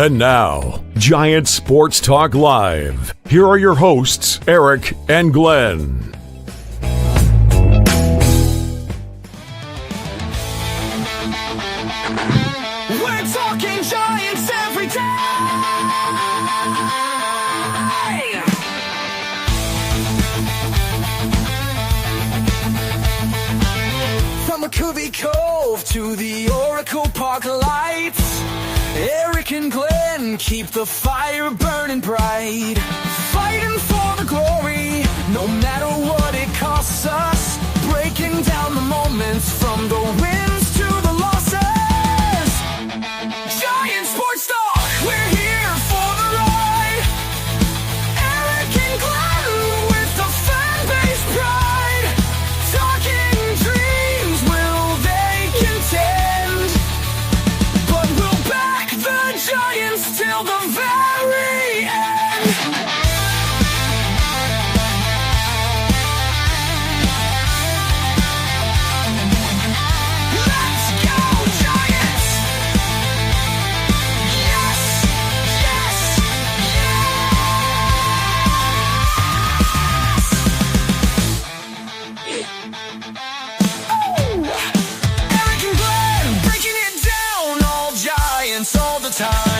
And now, Giants Sports Talk Live. Here are your hosts, Eric and Glenn. We're talking Giants every day. From McCovey Cove to the Oracle Park lights, Eric and Glenn keep the fire burning bright, fighting for the glory, no matter what it costs us, breaking down the moments from the wins to the losses. Giant Sports Talk, we're here for the ride. Eric and Glenn with the fan base pride, talking dreams, will they contend? But we'll back the Giants till the very end. Let's go Giants! Yes! Yes! Yes! Oh! Eric and Glenn breaking it down, all Giants all the time.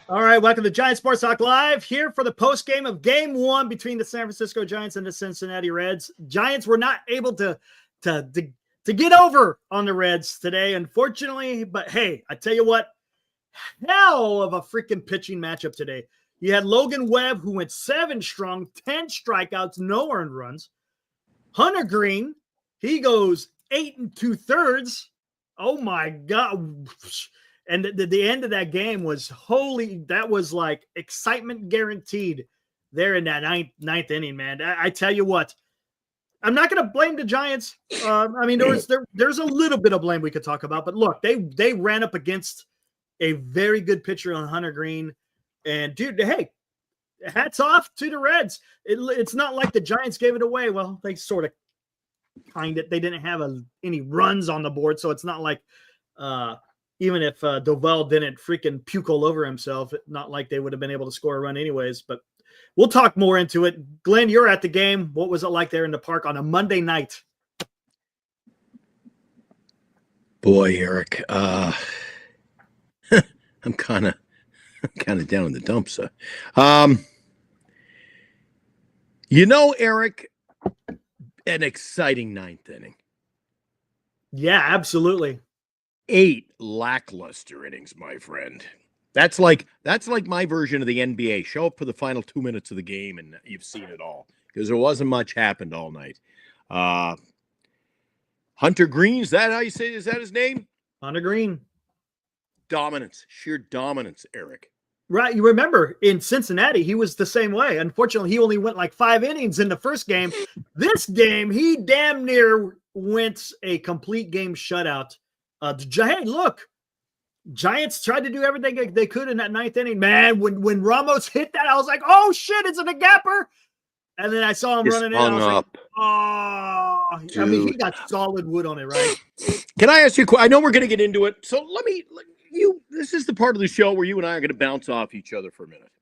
All right, welcome to Giants Sports Talk Live, here for the post-game of Game 1 between the San Francisco Giants and the Cincinnati Reds. Giants were not able to get over on the Reds today, unfortunately. But hey, I tell you what, hell of a freaking pitching matchup today. You had Logan Webb, who went 7 strong, 10 strikeouts, no earned runs. Hunter Greene, he goes 8 2/3. Oh my God. And the end of that game was that was like excitement guaranteed there in that ninth inning, man. I tell you what, I'm not going to blame the Giants. I mean, there's a little bit of blame we could talk about, but look, they ran up against a very good pitcher on Hunter Greene. And dude, hey, hats off to the Reds. It's not like the Giants gave it away. Well, they sort of they didn't have any runs on the board, so it's not like even if Doval didn't freaking puke all over himself, not like they would have been able to score a run anyways. But we'll talk more into it. Glenn, you're at the game. What was it like there in the park on a Monday night? Boy, Eric, I'm kind of down in the dumps. Eric, an exciting ninth inning. Yeah, absolutely. 8 lackluster innings, my friend. That's like my version of the NBA. Show up for the final 2 minutes of the game and you've seen it all, because there wasn't much happened all night. Hunter Greene, is that how you say? Is that his name? Hunter Greene. Dominance, sheer dominance, Eric. Right. You remember in Cincinnati, he was the same way. Unfortunately, he only went like 5 innings in the first game. This game, he damn near went a complete game shutout. Hey, look, Giants tried to do everything they could in that ninth inning. Man, when Ramos hit that, I was like, oh, shit, it's a gapper. And then I saw him running in. I was like, oh, dude. I mean, he got solid wood on it, right? Can I ask you a question? I know we're going to get into it. So this is the part of the show where you and I are going to bounce off each other for a minute.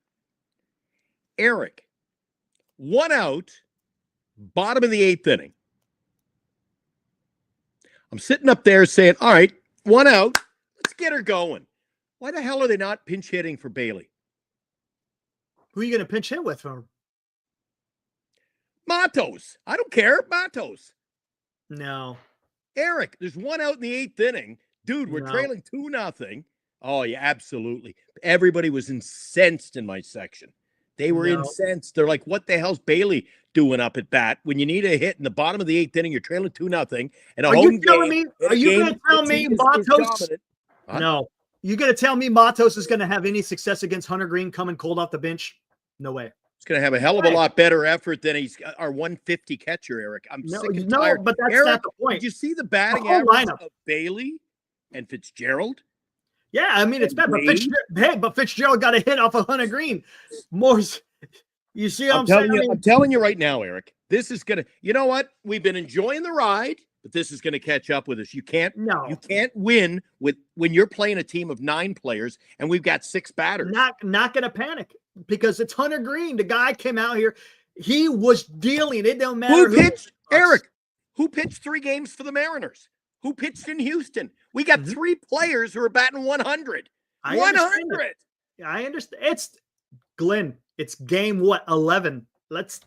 Eric, 1 out, bottom of the 8th inning. I'm sitting up there saying, all right, 1 out, let's get her going. Why the hell are they not pinch hitting for Bailey? Who are you going to pinch hit with him? Matos. I don't care. Matos. No. Eric, there's 1 out in the 8th inning. Dude, we're trailing 2-0. Oh, yeah, absolutely. Everybody was incensed in my section. They were incensed. They're like, what the hell's Bailey doing up at bat? When you need a hit in the bottom of the 8th inning, you're trailing 2-0. And are you telling me Matos? No. You going to tell me Matos is going to have any success against Hunter Greene coming cold off the bench? No way. He's going to have a hell of a lot better effort than he's our 150 catcher, Eric. I'm sick and tired. But that's Eric, not the point. Did you see the batting average of Bailey and Fitzgerald? Yeah, I mean, it's bad. But Fitzgerald got a hit off of Hunter Greene. You see what I'm saying? I'm telling you right now, Eric, this is going to, you know what? We've been enjoying the ride. but this is going to catch up with us. You can't win when you're playing a team of 9 players and we've got 6 batters. Not going to panic because it's Hunter Greene. The guy came out here. He was dealing. It don't matter who pitched, Eric. Who pitched 3 games for the Mariners? Who pitched in Houston? We got 3 players who are batting 100. 100. I understand. It's Glenn. It's game 11. Let's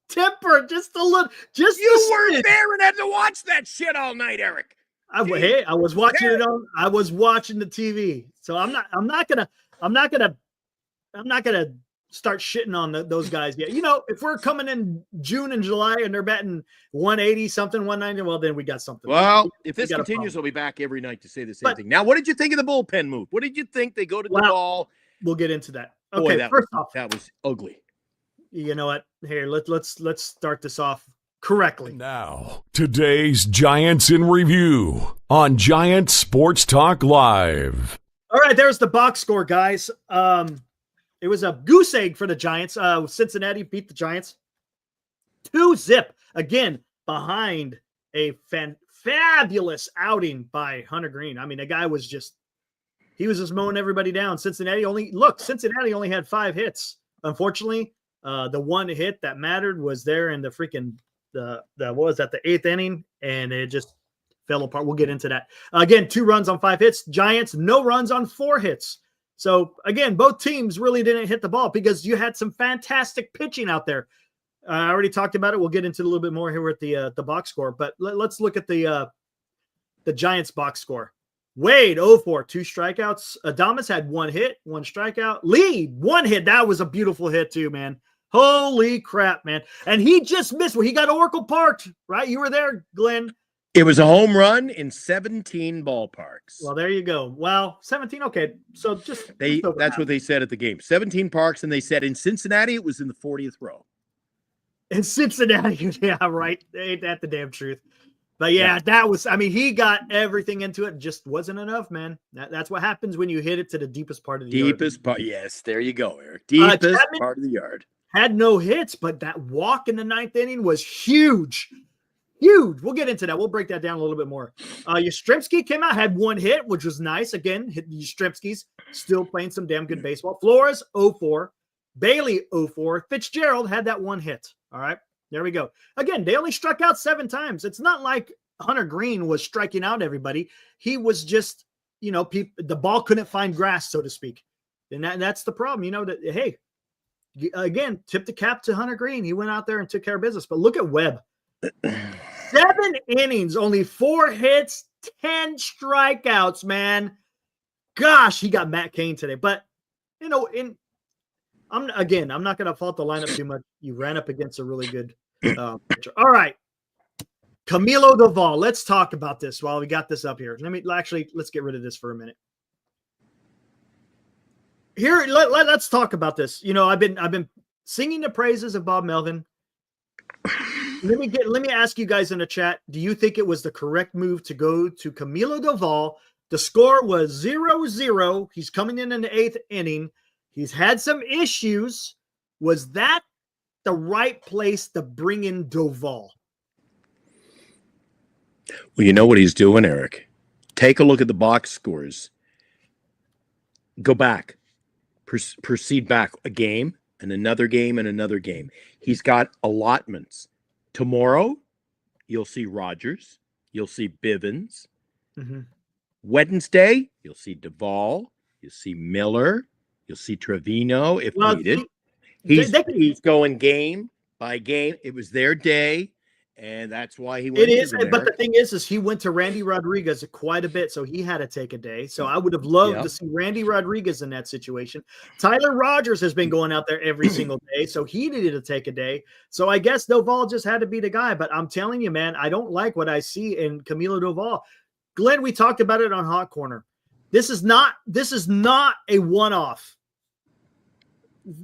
temper just a little. Just you weren't there and had to watch that shit all night, Eric. I was watching it on. I was watching the TV, so I'm not gonna start shitting on those guys yet. You know, if we're coming in June and July and they're batting 180 something, 190, well then we got something. Well, if this continues, I'll be back every night to say the same thing. Now, what did you think of the bullpen move? What did you think? They go to the ball. We'll get into that. Okay, Boy, first off, that was ugly. You know what? Here, let's start this off correctly. Now, today's Giants in Review on Giant Sports Talk Live. All right, there's the box score, guys. It was a goose egg for the Giants. Cincinnati beat the Giants 2-0. Again, behind a fabulous outing by Hunter Greene. I mean, the guy was just mowing everybody down. Cincinnati only had 5 hits. Unfortunately, the one hit that mattered was there in the freaking the 8th inning, and it just fell apart. We'll get into that. Again, 2 runs on 5 hits. Giants, no runs on 4 hits. So again, both teams really didn't hit the ball because you had some fantastic pitching out there. I already talked about it. We'll get into it a little bit more here with the box score, but let's look at the Giants box score. Wade 0-4, 2 strikeouts. Adames had 1 hit, 1 strikeout. Lee 1 hit. That was a beautiful hit too, man. Holy crap, man! And he just missed. Well, he got Oracle parked, right? You were there, Glenn. It was a home run in 17 ballparks. Well, there you go. Well, 17. Okay. So that's what they said at the game. 17 parks, and they said in Cincinnati it was in the 40th row. In Cincinnati, yeah, right. Ain't that the damn truth? But yeah, that was, I mean, he got everything into it. Just wasn't enough, man. That's what happens when you hit it to the deepest part of the yard. Deepest part. Yes, there you go, Eric. Deepest part of the yard. Had no hits, but that walk in the 9th inning was huge. Huge. We'll get into that. We'll break that down a little bit more. Yastrzemski came out, had 1 hit, which was nice. Again, Yastrzemski's still playing some damn good baseball. Flores, 0-4. Bailey, 0-4. Fitzgerald had that 1 hit. All right. There we go. Again, they only struck out 7 times. It's not like Hunter Greene was striking out everybody. He was just, the ball couldn't find grass, so to speak. And that's the problem, that, hey, again, tip the cap to Hunter Greene. He went out there and took care of business. But look at Webb. 7 innings, only 4 hits, 10 strikeouts, man. Gosh, he got Matt Cain today. But, I'm not going to fault the lineup too much. You ran up against a really good pitcher. All right. Camilio Doval. Let's talk about this while we got this up here. Let's get rid of this for a minute. Here, let's talk about this. I've been singing the praises of Bob Melvin. Let me ask you guys in the chat. Do you think it was the correct move to go to Camilio Doval? The score was 0-0. He's coming in the 8th inning. He's had some issues. Was that the right place to bring in Doval? Well, you know what he's doing, Eric. Take a look at the box scores. Go back. Proceed back a game and another game and another game. He's got allotments. Tomorrow, you'll see Rogers. You'll see Bivens. Mm-hmm. Wednesday, you'll see Doval. You'll see Miller. You'll see Trevino if needed. He's going game by game. It was their day, and that's why he went. It is, but the thing is he went to Randy Rodriguez quite a bit, so he had to take a day. So I would have loved to see Randy Rodriguez in that situation. Tyler Rogers has been going out there every single day, so he needed to take a day. So I guess Doval just had to be the guy. But I'm telling you, man, I don't like what I see in Camilo Doval. Glenn, we talked about it on Hot Corner. This is not a one-off.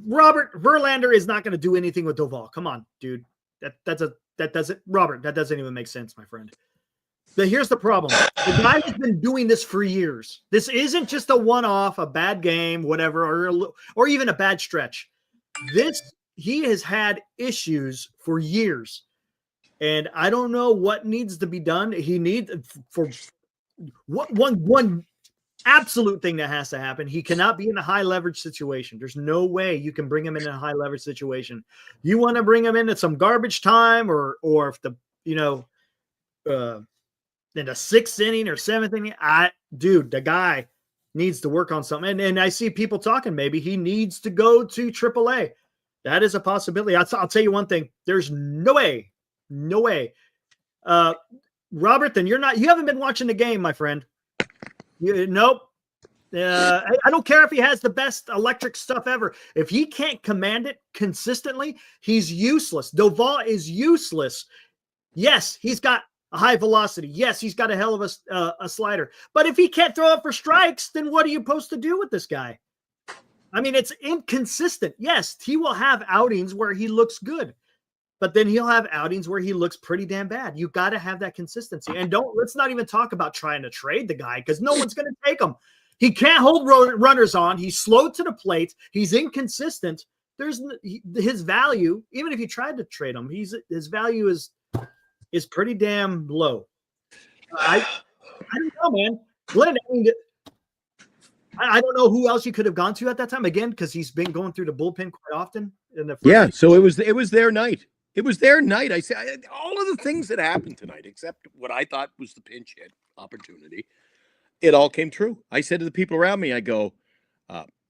Robert Verlander is not going to do anything with Doval. Come on, dude. That doesn't even make sense, my friend. But here's the problem. The guy has been doing this for years. This isn't just a one-off, a bad game, whatever, or even a bad stretch. He has had issues for years. And I don't know what needs to be done. He needs for one absolute thing that has to happen. He cannot be in a high leverage situation. There's no way you can bring him in a high leverage situation. You want to bring him into some garbage time or if the, in the 6th inning or 7th inning, the guy needs to work on something. And I see people talking, maybe he needs to go to AAA. That is a possibility. I'll tell you one thing. There's no way. Robert, then you haven't been watching the game, my friend. Nope. I don't care if he has the best electric stuff ever. If he can't command it consistently, he's useless. Doval is useless. Yes, he's got a high velocity. Yes, he's got a hell of a slider. But if he can't throw up for strikes, then what are you supposed to do with this guy? I mean, it's inconsistent. Yes, he will have outings where he looks good, but then he'll have outings where he looks pretty damn bad. You got to have that consistency. And let's not even talk about trying to trade the guy because no one's going to take him. He can't hold runners on. He's slow to the plate. He's inconsistent. His value, even if you tried to trade him, his value is pretty damn low. I don't know, man. Glenn, I don't know who else you could have gone to at that time again because he's been going through the bullpen quite often. So it was their night. It was their night. I say all of the things that happened tonight, except what I thought was the pinch hit opportunity, it all came true. I said to the people around me, I go,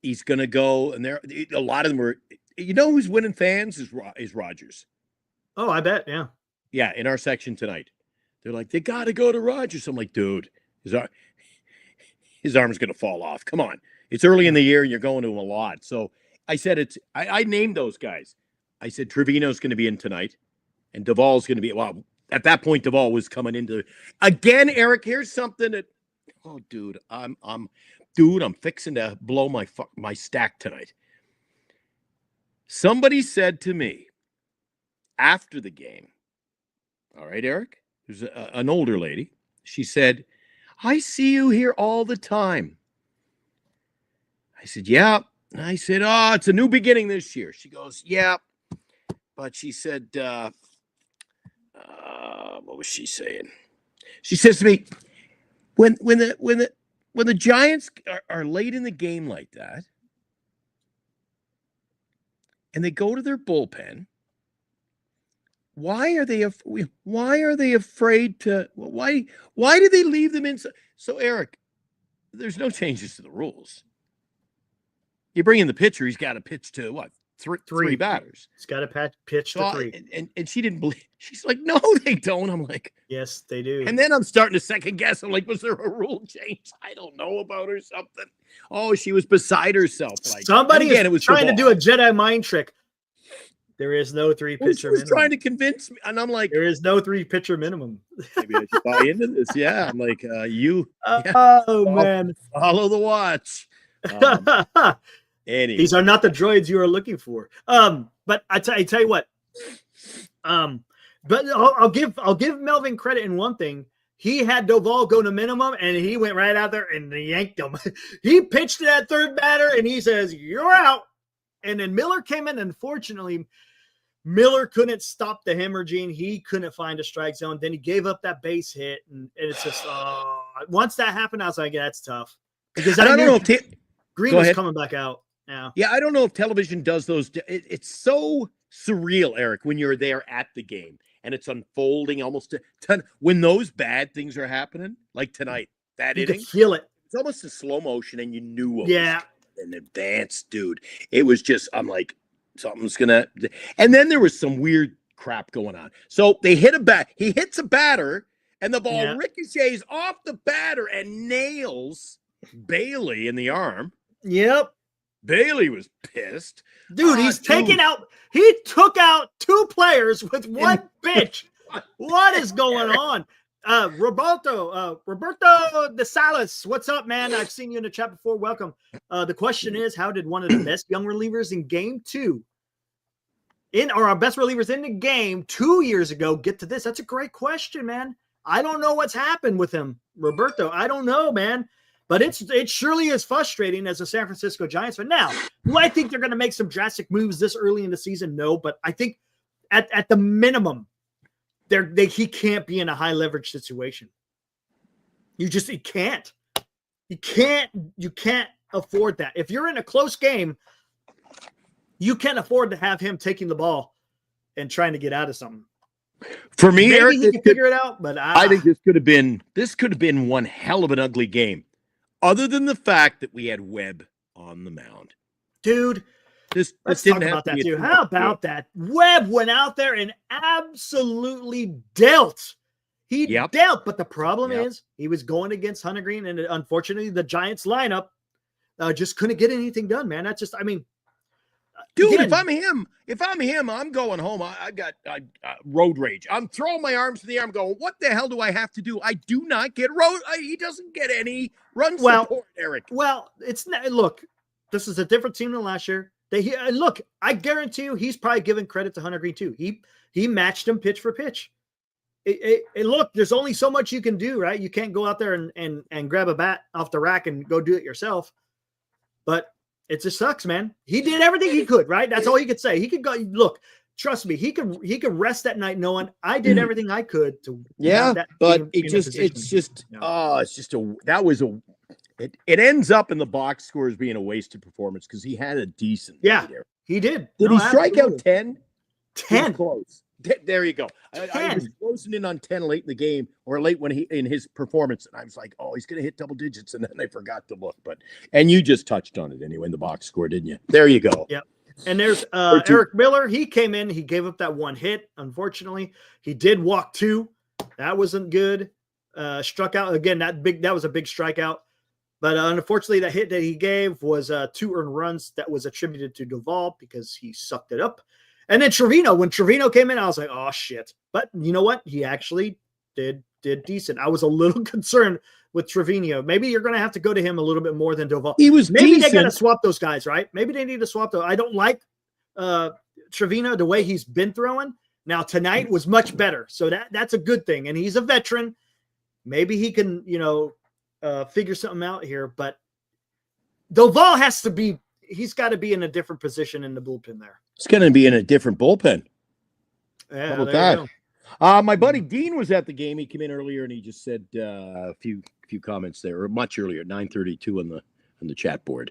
he's going to go, and a lot of them were. Who's winning fans is Rogers. Oh, I bet, yeah. Yeah, in our section tonight, they're like, they got to go to Rogers. I'm like, dude, his arm's going to fall off. Come on. It's early in the year and you're going to him a lot. So I said I named those guys. I said Trevino's going to be in tonight and Doval's going to be, well, at that point, Doval was coming into, again, Eric, here's something that, oh, dude, I'm fixing to blow my stack tonight. Somebody said to me after the game, all right, Eric, there's an older lady. She said, I see you here all the time. I said, yeah. I said, oh, it's a new beginning this year. She goes, yeah. But she said, what was she saying? She says to me, when the Giants are late in the game like that, and they go to their bullpen, why are they afraid to? Why do they leave them in? So Eric, there's no changes to the rules. You bring in the pitcher, he's got to pitch to what? Three batters. He's got to pitch to three. And she didn't believe. She's like, no, they don't. I'm like, yes, they do. And then I'm starting to second guess. I'm like, was there a rule change I don't know about or something? Oh, she was beside herself. Like somebody was trying to do a Jedi mind trick. There is no 3-pitcher minimum. Trying to convince me, and I'm like, there is no 3-pitcher minimum. Maybe I should buy into this. Yeah, I'm like, man, follow the watch. Anyway. These are not the droids you are looking for. But I tell you what. But I'll give Melvin credit in one thing. He had Doval go to minimum, and he went right out there and yanked him. He pitched to that third batter, and he says, "You're out." And then Miller came in. Unfortunately, Miller couldn't stop the hemorrhaging. He couldn't find a strike zone. Then he gave up that base hit, and it's just once that happened, I was like, yeah, that's tough. Because I don't know if Greene was coming back out now. Yeah, I don't know if television does those. It's so surreal, Eric, when you're there at the game and it's unfolding almost when those bad things are happening, like tonight. That you inning, could feel it. It's almost in slow motion, and you knew what was in advance, dude. It was just, I'm like, something's gonna. And then there was some weird crap going on. So they hit he hits a batter, and the ball ricochets off the batter and nails Bailey in the arm. Yep. Bailey was pissed. Dude, he took out 2 players with one pitch. What is going on? Roberto De Salas, what's up, man? I've seen you in the chat before. Welcome. The question is, how did one of the best young relievers in game 2 our best relievers in the game 2 years ago get to this? That's a great question, man. I don't know what's happened with him, Roberto. I don't know, man. But it surely is frustrating as a San Francisco Giants fan. Now, do I think they're going to make some drastic moves this early in the season? No, but I think at the minimum, he can't be in a high leverage situation. He can't. You can't afford that. If you're in a close game, you can't afford to have him taking the ball and trying to get out of something. For me, maybe Eric, he can figure it out, but I think this could have been one hell of an ugly game, other than the fact that we had Webb on the mound. Dude, let's talk about that too. How about that? Webb went out there and absolutely dealt. He dealt, but the problem is he was going against Hunter Greene, and unfortunately, the Giants lineup just couldn't get anything done, man. That's just, I mean, dude, again, if I'm him, I'm going home. I got road rage. I'm throwing my arms in the air. I'm going, what the hell do I have to do? I do not get he doesn't get any run support, Eric. Well, it's not. Look, this is a different team than last year. Look, I guarantee you, he's probably giving credit to Hunter Greene too. He matched him pitch for pitch. Look, there's only so much you can do, right? You can't go out there and grab a bat off the rack and go do it yourself. But it just sucks, man. He did everything he could, right? That's all he could say. He could go. Look, trust me, he could rest that night knowing I did everything I could to. But it ends up in the box score as being a wasted performance because he had a decent. Yeah, he did. Did he strike out 10? 10. Close. There you go. I was closing in on 10 late in the game, or late when in his performance, and I was like, "Oh, he's going to hit double digits," and then I forgot to look. And you just touched on it anyway in the box score, didn't you? There you go. Yep. And there's Eric Miller. He came in. He gave up that one hit. Unfortunately, he did walk 2. That wasn't good. Struck out again. That was a big strikeout. But unfortunately, that hit that he gave was 2 earned runs that was attributed to Doval because he sucked it up. And then Trevino, when Trevino came in, I was like, oh, shit. But you know what? He actually did decent. I was a little concerned with Trevino. Maybe you're going to have to go to him a little bit more than Doval. Maybe they got to swap those guys, right? Maybe they need to swap those. I don't like Trevino the way he's been throwing. Now, tonight was much better. So that's a good thing. And he's a veteran. Maybe he can, figure something out here. But Doval he's got to be in a different position in the bullpen there. It's going to be in a different bullpen. Yeah, how about that? My buddy Dean was at the game. He came in earlier and he just said a few comments there, or much earlier, 9:32 on the chat board.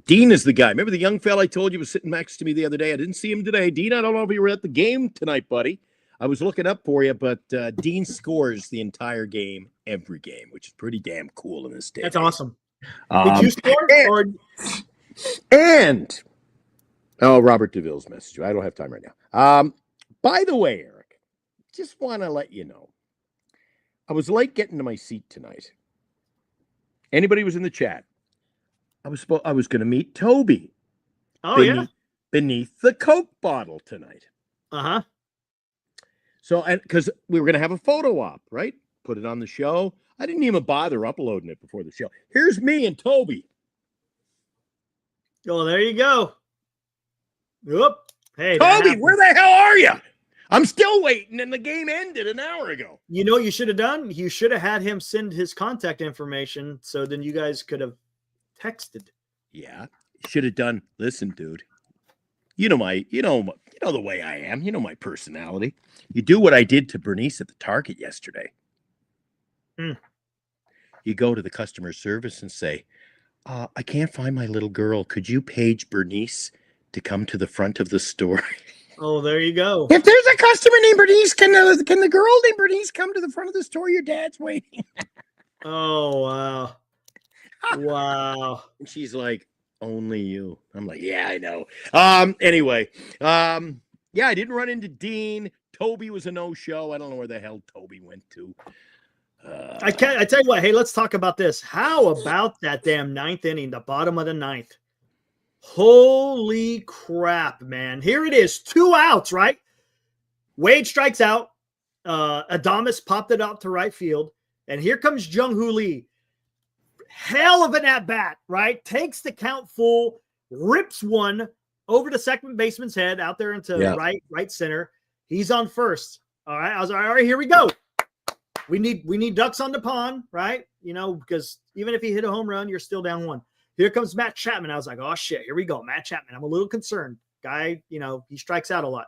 Dean is the guy. Remember the young fella I told you was sitting next to me the other day? I didn't see him today. Dean, I don't know if you were at the game tonight, buddy. I was looking up for you, but Dean scores the entire game, every game, which is pretty damn cool in this day. That's awesome. Did you score? Robert DeVille's message. I don't have time right now. By the way, Eric, just want to let you know, I was late getting to my seat tonight. Anybody was in the chat? I was going to meet Toby. Beneath the Coke bottle tonight. Uh-huh. So, and because we were going to have a photo op, right? Put it on the show. I didn't even bother uploading it before the show. Here's me and Toby. Oh, there you go. Whoop. Hey, Toby, where the hell are you? I'm still waiting, and the game ended an hour ago. You know what you should have done? You should have had him send his contact information, so then you guys could have texted. Yeah, should have done. Listen, dude. You know the way I am. You know my personality. You do what I did to Bernice at the Target yesterday. You go to the customer service and say, I can't find my little girl. Could you page Bernice to come to the front of the store? Oh, there you go. If there's a customer named Bernice, can the girl named Bernice come to the front of the store? Your dad's waiting. Oh, wow. Wow. And she's like, only you. I'm like, yeah, I know. Anyway, yeah, I didn't run into Dean. Toby was a no-show. I don't know where the hell Toby went to. I tell you what, hey, let's talk about this. How about that damn 9th inning, the bottom of the 9th? Holy crap, man. Here it is. 2 outs, right? Wade strikes out. Adames popped it out to right field. And here comes Jung-Hoo Lee. Hell of an at-bat, right? Takes the count full, rips one over the second baseman's head out there into right center. He's on first. All right. I was like, all right, here we go. We need ducks on the pond, right? Because even if he hit a home run, you're still down 1. Here comes Matt Chapman. I was like, oh shit, here we go. Matt Chapman. I'm a little concerned. Guy, he strikes out a lot.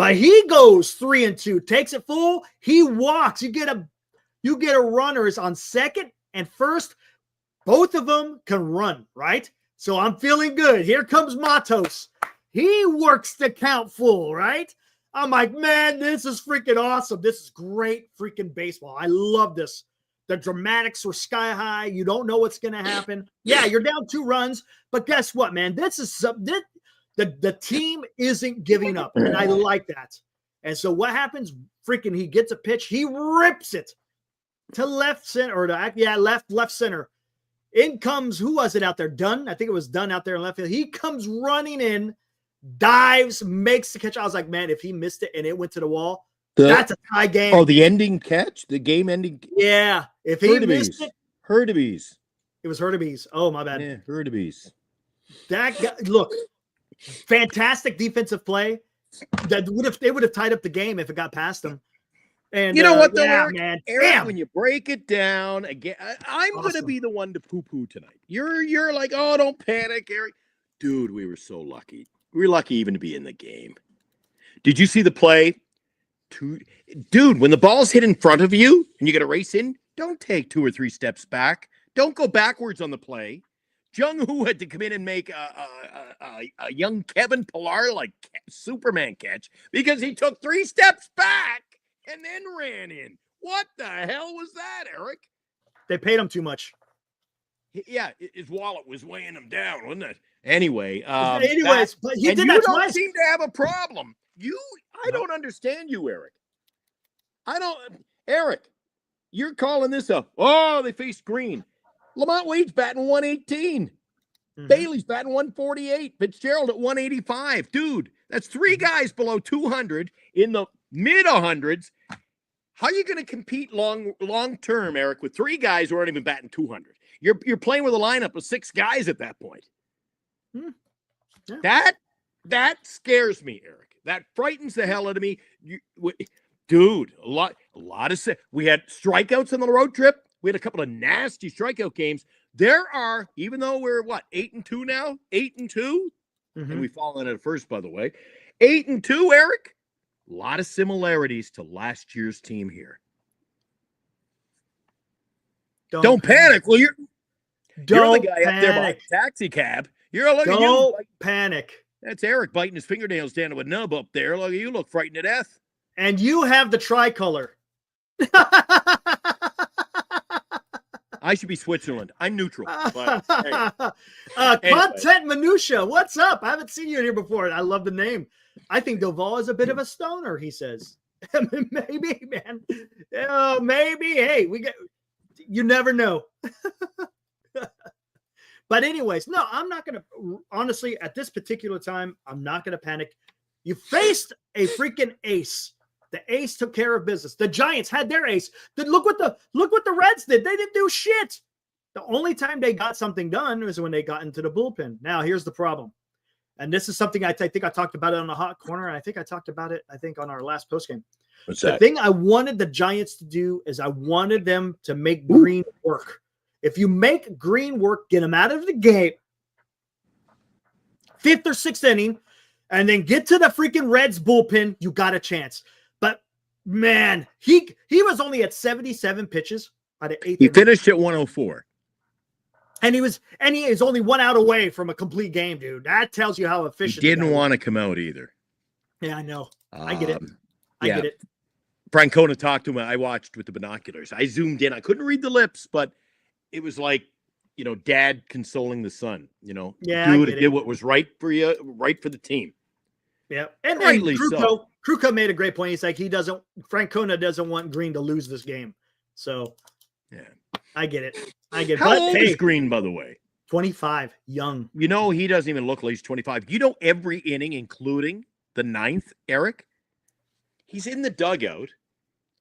But he goes 3-2, takes it full. He walks. You get a runners on second and first. Both of them can run, right? So I'm feeling good. Here comes Matos. He works the count full, right? I'm like, man, this is freaking awesome. This is great freaking baseball. I love this. The dramatics were sky high. You don't know what's going to happen. Yeah, you're down 2 runs, but guess what, man? This is something. The team isn't giving up, and I like that. And so what happens? Freaking, he gets a pitch. He rips it to left center, or left center. In comes, who was it out there? Dunn? I think it was Dunn out there in left field. He comes running in, dives, makes the catch. I was like, man, if he missed it and it went to the wall, that's a tie game. Oh, the ending catch? The game-ending? Yeah. If he missed it. Hurtubise. It was Hurtubise. Oh, my bad. Yeah, Hurtubise. That guy, look, fantastic defensive play. They would have tied up the game if it got past them. And you know what, though, yeah, Eric? man. Eric, when you break it down again, I'm Awesome. going to be the one to poo-poo tonight. You're like, oh, don't panic, Eric. Dude, we were so lucky. We were lucky even to be in the game. Did you see the play? Dude, when the ball's hit in front of you and you got to race in, don't take 2 or 3 steps back. Don't go backwards on the play. Jung-Hoo had to come in and make a young Kevin Pillar like Superman catch because he took 3 steps back and then ran in. What the hell was that, Eric? They paid him too much. Yeah, his wallet was weighing him down, wasn't it? Anyway, but he did that you twice. don't seem to have a problem. I don't understand you, Eric. Eric, you're calling this they faced Greene. Lamont Wade's batting 118. Mm-hmm. Bailey's batting 148. Fitzgerald at 185. Dude, that's 3 guys below 200 in the mid 100s. How are you going to compete long term, Eric, with 3 guys who aren't even batting 200? You're playing with a lineup of 6 guys at that point. Yeah. That scares me, Eric. That frightens the hell out of me. Dude, a lot of we had strikeouts on the road trip. We had a couple of nasty strikeout games. There are, even though we're 8-2 now, 8-2, mm-hmm. and we've fallen at first, by the way, 8-2, Eric. A lot of similarities to last year's team here. Don't panic. Well, you're the guy up there behind the taxi cab. Don't panic. That's Eric biting his fingernails down to a nub up there. Look, you look frightened to death. And you have the tricolor. I should be Switzerland. I'm neutral. But, Content Minutia. What's up? I haven't seen you in here before. I love the name. I think Doval is a bit of a stoner, he says. Maybe, man. Oh, maybe. Hey, you never know. But anyways, no, I'm not going to, honestly, at this particular time, I'm not going to panic. You faced a freaking ace. The ace took care of business. The Giants had their ace. Look what the Reds did. They didn't do shit. The only time they got something done was when they got into the bullpen. Now, here's the problem. And this is something I think I talked about it on the hot corner. And I think I talked about it, on our last postgame. What's that? The thing I wanted the Giants to do is I wanted them to make Greene work. If you make Greene work, get him out of the gate, 5th or 6th inning, and then get to the freaking Reds bullpen, you got a chance. But man, he was only at 77 pitches by the 8th. He finished at 104. And he is only 1 out away from a complete game, dude. That tells you how efficient he didn't want to come out either. Yeah, I know. I get it. I get it. Francona talked to him. I watched with the binoculars. I zoomed in. I couldn't read the lips, but it was like, dad consoling the son, Yeah, dude, did what was right for you, right for the team. Yeah. And rightly so. Kruko made a great point. He's like, Francona doesn't want Greene to lose this game. So yeah, I get it. How old is Greene, by the way? 25, young. He doesn't even look like he's 25. Every inning, including the 9th, Eric, he's in the dugout.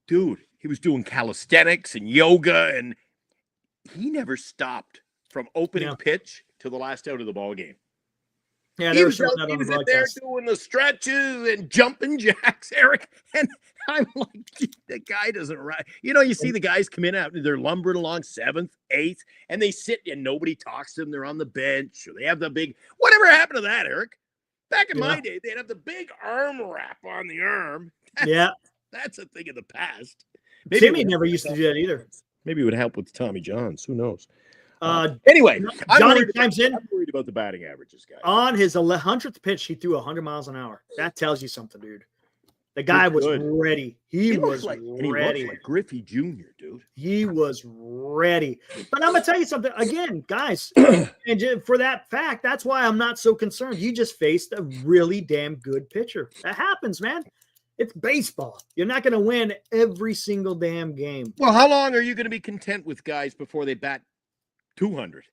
Dude, he was doing calisthenics and yoga, and he never stopped from opening pitch to the last out of the ball game. Yeah, he was there doing the stretches and jumping jacks, Eric. And I'm like, the guy doesn't ride. You see the guys come in out, they're lumbering along 7th, 8th, and they sit and nobody talks to them. They're on the bench or they have the big, whatever happened to that, Eric? Back in my day, they'd have the big arm wrap on the arm. That's a thing of the past. Maybe Timmy never used to do that either. Maybe it would help with Tommy Johns. Who knows? Anyway, Johnny chimes in. I'm worried about the batting averages, guys. On his 100th pitch, he threw 100 miles an hour. That tells you something, dude. The guy was ready. He was ready. And he looked like Griffey Jr., dude. He was ready. But I'm going to tell you something. Again, guys, and for that fact, that's why I'm not so concerned. You just faced a really damn good pitcher. That happens, man. It's baseball. You're not going to win every single damn game. Well, how long are you going to be content with guys before they bat 200?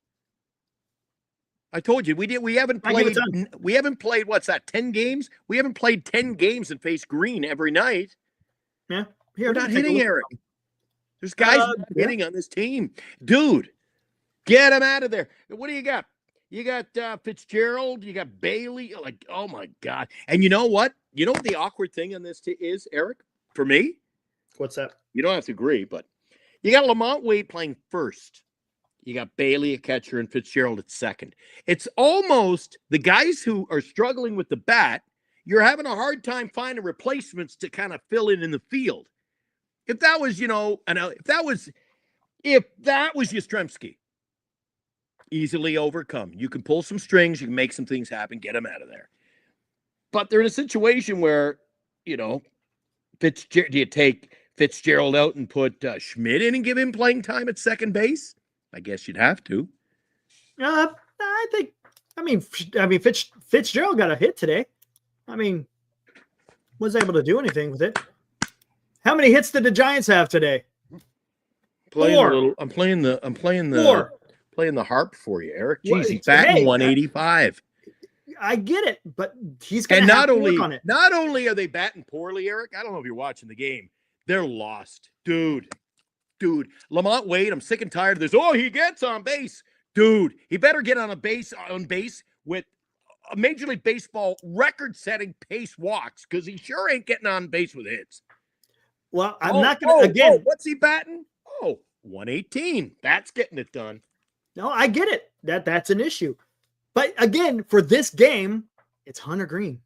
I told you we haven't played what's that, 10 games? We haven't played 10 games and faced Greene every night. Yeah. We're not hitting, Eric. There's guys hitting on this team. Dude, get him out of there. What do you got? You got Fitzgerald, you got Bailey, like, oh my God. And you know what? You know what the awkward thing on this is, Eric? For me? What's that? You don't have to agree, but you got Lamont Wade playing first. You got Bailey at catcher and Fitzgerald at second. It's almost the guys who are struggling with the bat, you're having a hard time finding replacements to kind of fill in the field. If that was, if that was Yastrzemski, easily overcome. You can pull some strings, you can make some things happen, get them out of there. But they're in a situation where, do you take Fitzgerald out and put Schmidt in and give him playing time at second base? I guess you'd have to. Fitzgerald got a hit today. Was able to do anything with it. How many hits did the Giants have today? I'm playing the harp for you, Eric. Jeez, he's batting 185. I get it, but he's going to have to work on it. Not only are they batting poorly, Eric, I don't know if you're watching the game. They're lost. Dude, Lamont Wade, I'm sick and tired of this. Oh, he gets on base. Dude, he better get on base with a Major League Baseball record-setting pace walks, because he sure ain't getting on base with hits. Well, I'm not going to, again. What's he batting? 118. That's getting it done. No, I get it. That's an issue. But again, for this game, it's Hunter Greene.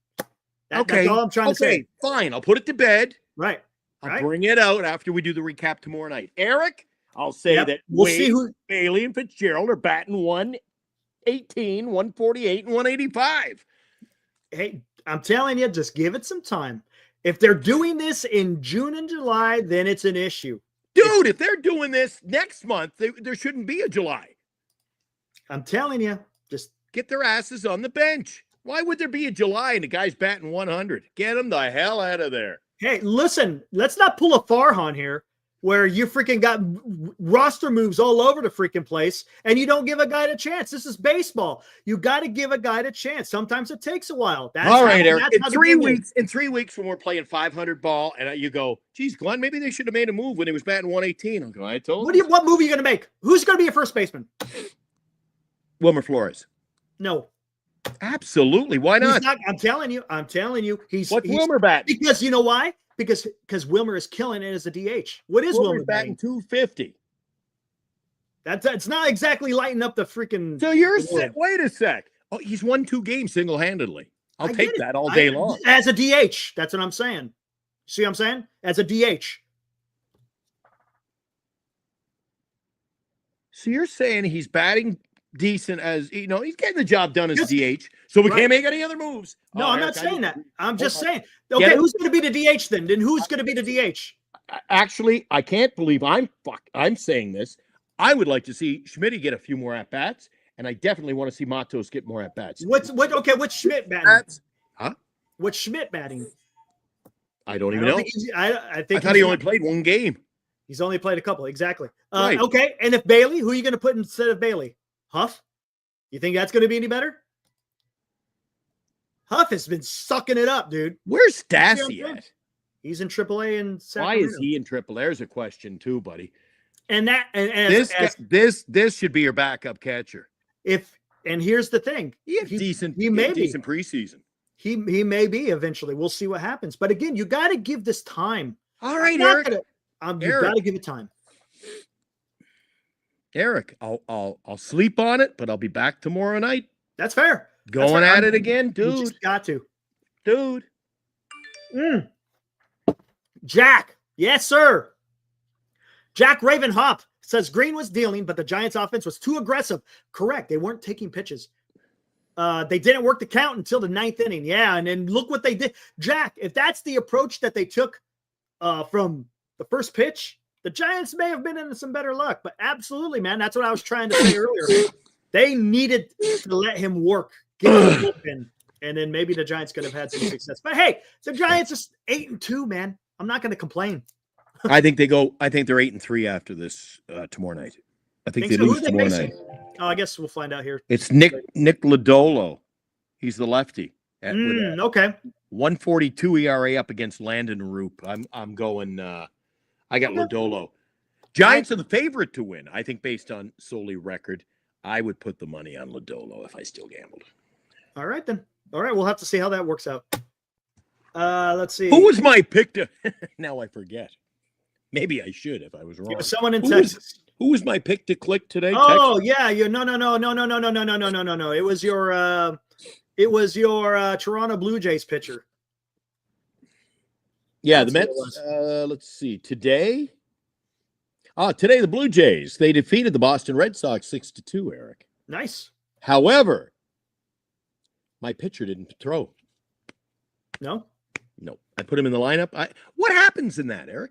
That's all I'm trying to say. Fine. I'll put it to bed. Right. I'll bring it out after we do the recap tomorrow night. Eric, I'll say that Bailey and Fitzgerald are batting 118, 148, and 185. Hey, I'm telling you, just give it some time. If they're doing this in June and July, then it's an issue. Dude, if they're doing this next month, there shouldn't be a July. I'm telling you, just get their asses on the bench. Why would there be a July and the guy's batting 100? Get them the hell out of there. Hey, listen, let's not pull a Farhan here where you freaking got roster moves all over the freaking place and you don't give a guy a chance. This is baseball. You got to give a guy a chance. Sometimes it takes a while. All right, Eric. In 3 weeks when we're playing 500 ball and you go, geez, Glenn, maybe they should have made a move when he was batting 118. I'm going, I told you. What move are you going to make? Who's going to be your first baseman? Wilmer Flores. No. Absolutely. Why not? I'm telling you. He's Wilmer batting? Because you know why? Because Wilmer is killing it as a DH. What is Wilmer batting? 250. It's not exactly lighting up the freaking. So you're saying, wait a sec. Oh, he's won 2 games single-handedly. I'll take that all day long. As a DH. That's what I'm saying. See what I'm saying? As a DH. So you're saying he's batting decent as, he's getting the job done as DH, so we can't make any other moves. No, I'm not saying that. I'm just saying. Okay, who's going to be the DH then? Then who's going to be the DH? Actually, I can't believe I'm saying this. I would like to see Schmidt get a few more at-bats, and I definitely want to see Matos get more at-bats. What's Schmidt batting? Huh? What's Schmidt batting? I don't even know. I thought he only played 1 game. He's only played a couple, exactly. Right. Okay, and if Bailey, who are you going to put instead of Bailey? Huff? You think that's going to be any better? Huff has been sucking it up, dude. Where's Stassi at? He's in AAA in Sacramento. Why is he in AAA? There's a question too, buddy. And this should be your backup catcher. And here's the thing. He may be decent preseason. He may be eventually. We'll see what happens. But again, you got to give this time. All right, Eric. You got to give it time. Eric, I'll sleep on it, but I'll be back tomorrow night. That's fair. Going at it again, You dude. just got to. Dude. Jack. Yes, sir. Jack Raven Hop says Greene was dealing, but the Giants offense was too aggressive. Correct. They weren't taking pitches. They didn't work the count until the 9th inning. Yeah, and then look what they did. Jack, if that's the approach that they took from the first pitch, the Giants may have been in some better luck. But absolutely, man, that's what I was trying to say earlier. They needed to let him work, get him open, and then maybe the Giants could have had some success. But hey, the Giants is 8-2, man. I'm not going to complain. I think they're 8-3 after this tomorrow night. I think they so. lose tomorrow night. Oh, I guess we'll find out here. It's Nick Lodolo. He's the lefty. With Okay. 142 ERA up against Landon Roop. I'm going. I got Lodolo. Giants are the favorite to win. I think based on solely record, I would put the money on Lodolo if I still gambled. All right then. All right, we'll have to see how that works out. Let's see. Who was my pick to? Now I forget. Maybe I should if I was wrong. Someone in Texas. Who was my pick to click today? Oh yeah, no. It was your Toronto Blue Jays pitcher. Yeah, the Mets. Let's see. Today the Blue Jays, they defeated the Boston Red Sox 6-2, Eric. Nice. However, my pitcher didn't throw. No. I put him in the lineup. What happens in that, Eric?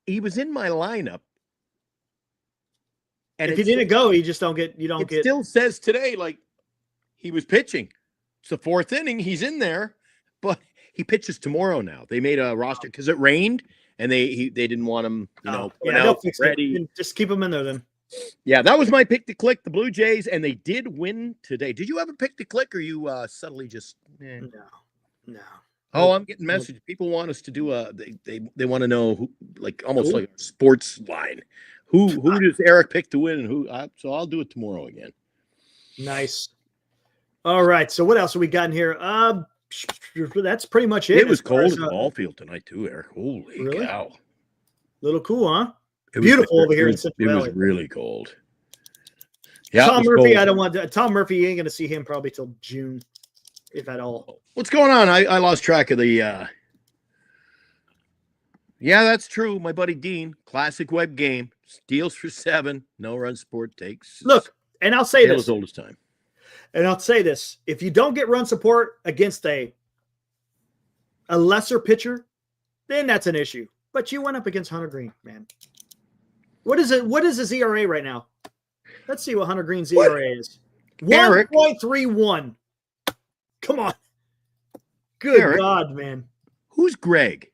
He was in my lineup. And if he didn't go, you just don't get. It still says today, like he was pitching. It's the 4th inning. He's in there, but he pitches tomorrow. Now they made a roster because it rained, and they didn't want him. They'll fix ready. It. Just keep him in there then. Yeah, that was my pick to click. The Blue Jays, and they did win today. Did you have a pick to click, or you subtly just? No. Oh, I'm getting messages. People want us to do they want to know who, like almost like a sports line. Who does Eric pick to win, and who? So I'll do it tomorrow again. Nice. All right. So what else have we got in here? That's pretty much it. It was cold in the ball field tonight too, Eric. Holy cow! Little cool, huh? Beautiful over here in Central Valley. It was really cold. Yeah, Tom Murphy. I don't want to. Tom Murphy. You ain't going to see him probably till June, if at all. What's going on? I lost track of the. Yeah, that's true. My buddy Dean, classic web game, steals for 7, no run support takes. Look, and I'll say this. As old as time. And I'll say this: if you don't get run support against a lesser pitcher, then that's an issue. But you went up against Hunter Greene, man. What is it? What is his ERA right now? Let's see what Hunter Greene's ERA is. 1.31. Come on. Good Eric, God, man. Who's Greg?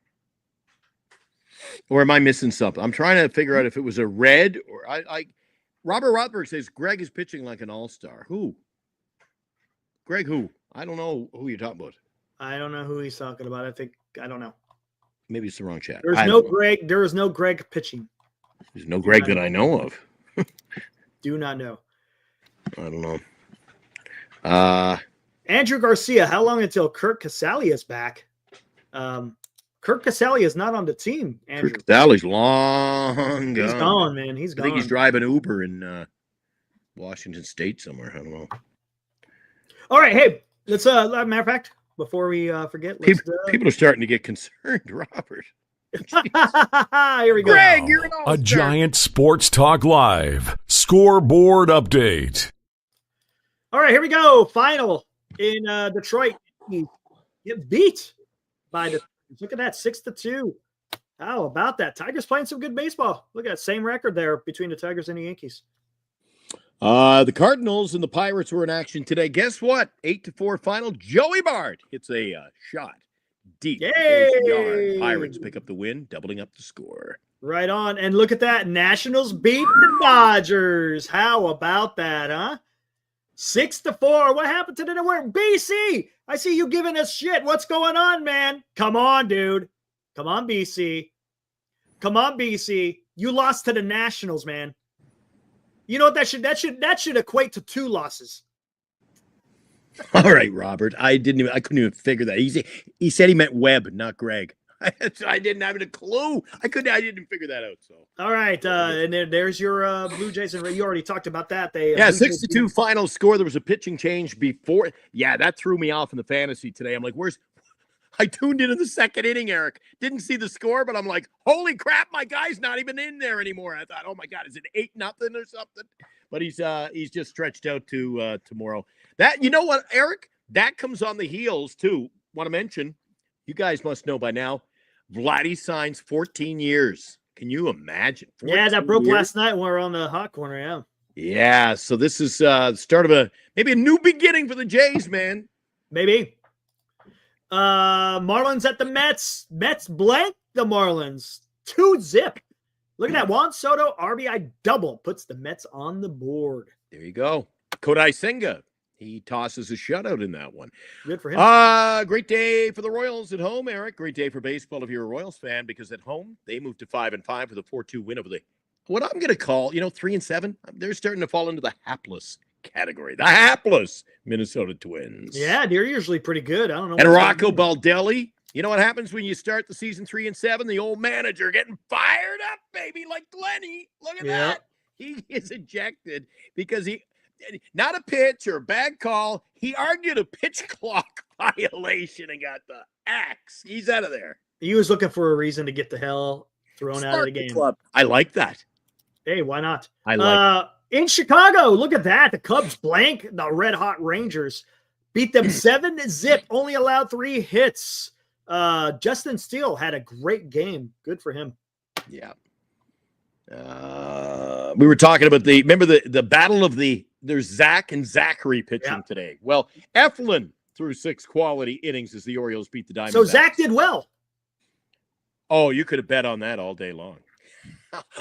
Or am I missing something? I'm trying to figure out if it was a red or I Robert Rothberg says Greg is pitching like an all-star. Who? Greg who? I don't know who you're talking about. I don't know who he's talking about. I don't know. Maybe it's the wrong chat. There is no Greg pitching. There's no Greg that I know of. Do not know. I don't know. Andrew Garcia, how long until Kirk Casale is back? Kirk Casale is not on the team, Andrew. Kirk Casale's long gone. He's gone, man. He's gone. I think he's driving Uber in Washington State somewhere. I don't know. All right, hey, let's matter of fact, before we forget, people are starting to get concerned, Robert. Here we go. Greg, you're an all-star. A Giant Sports Talk Live scoreboard update. All right, here we go. Final in Detroit. Get beat by the. Look at that, 6-2. How about that? Tigers playing some good baseball. Look at that same record there between the Tigers and the Yankees. The Cardinals and the Pirates were in action today. Guess what? 8-4 final. Joey Bart hits a shot deep. Yay! Pirates pick up the win, doubling up the score. Right on. And look at that. Nationals beat the Dodgers. How about that, huh? 6-4. What happened to the network? BC, I see you giving us shit. What's going on, man? Come on, dude. Come on, BC. Come on, BC. You lost to the Nationals, man. You know what that should equate to 2 losses. All right, Robert. I couldn't even figure that. He said he meant Webb, not Greg. I didn't have a clue. I didn't figure that out. So All right, and there's your Blue Jays, and you already talked about that. They yeah, Blue Jays 6-2 final score. There was a pitching change before. Yeah, that threw me off in the fantasy today. I'm like, I tuned in the second inning, Eric. Didn't see the score, but I'm like, holy crap, my guy's not even in there anymore. I thought, oh my God, is it 8-0 or something? But he's just stretched out to tomorrow. That, you know what, Eric? That comes on the heels too. Want to mention, you guys must know by now, Vladdy signs 14 years. Can you imagine? Yeah, that broke years? last night when we were on the hot corner. Yeah. Yeah, so this is the start of maybe a new beginning for the Jays, man. Maybe. Marlins at the Mets. Mets blank the Marlins. 2-0. Look at that. Juan Soto RBI double puts the Mets on the board. There you go. Kodai Senga. He tosses a shutout in that one. Good for him. Great day for the Royals at home, Eric. Great day for baseball if you're a Royals fan, because at home they moved to 5-5 with a 4-2 win over what I'm going to call, 3-7. They're starting to fall into the hapless category. The hapless Minnesota Twins. Yeah, they're usually pretty good. I don't know. And Rocco Baldelli. You know what happens when you start the season 3-7? The old manager getting fired up, baby, like Glenny. Look at that. He is ejected because not a pitch or a bad call. He argued a pitch clock violation and got the axe. He's out of there. He was looking for a reason to get the hell thrown out of the game. Club. I like that. Hey, why not? I like in Chicago, look at that. The Cubs blank the Red Hot Rangers. Beat them 7-0. Only allowed 3 hits. Justin Steele had a great game. Good for him. Yeah. We were talking about remember the battle of there's Zach and Zachary pitching today. Well, Eflin threw 6 quality innings as the Orioles beat the Diamondbacks. So Zach did well. Oh, you could have bet on that all day long.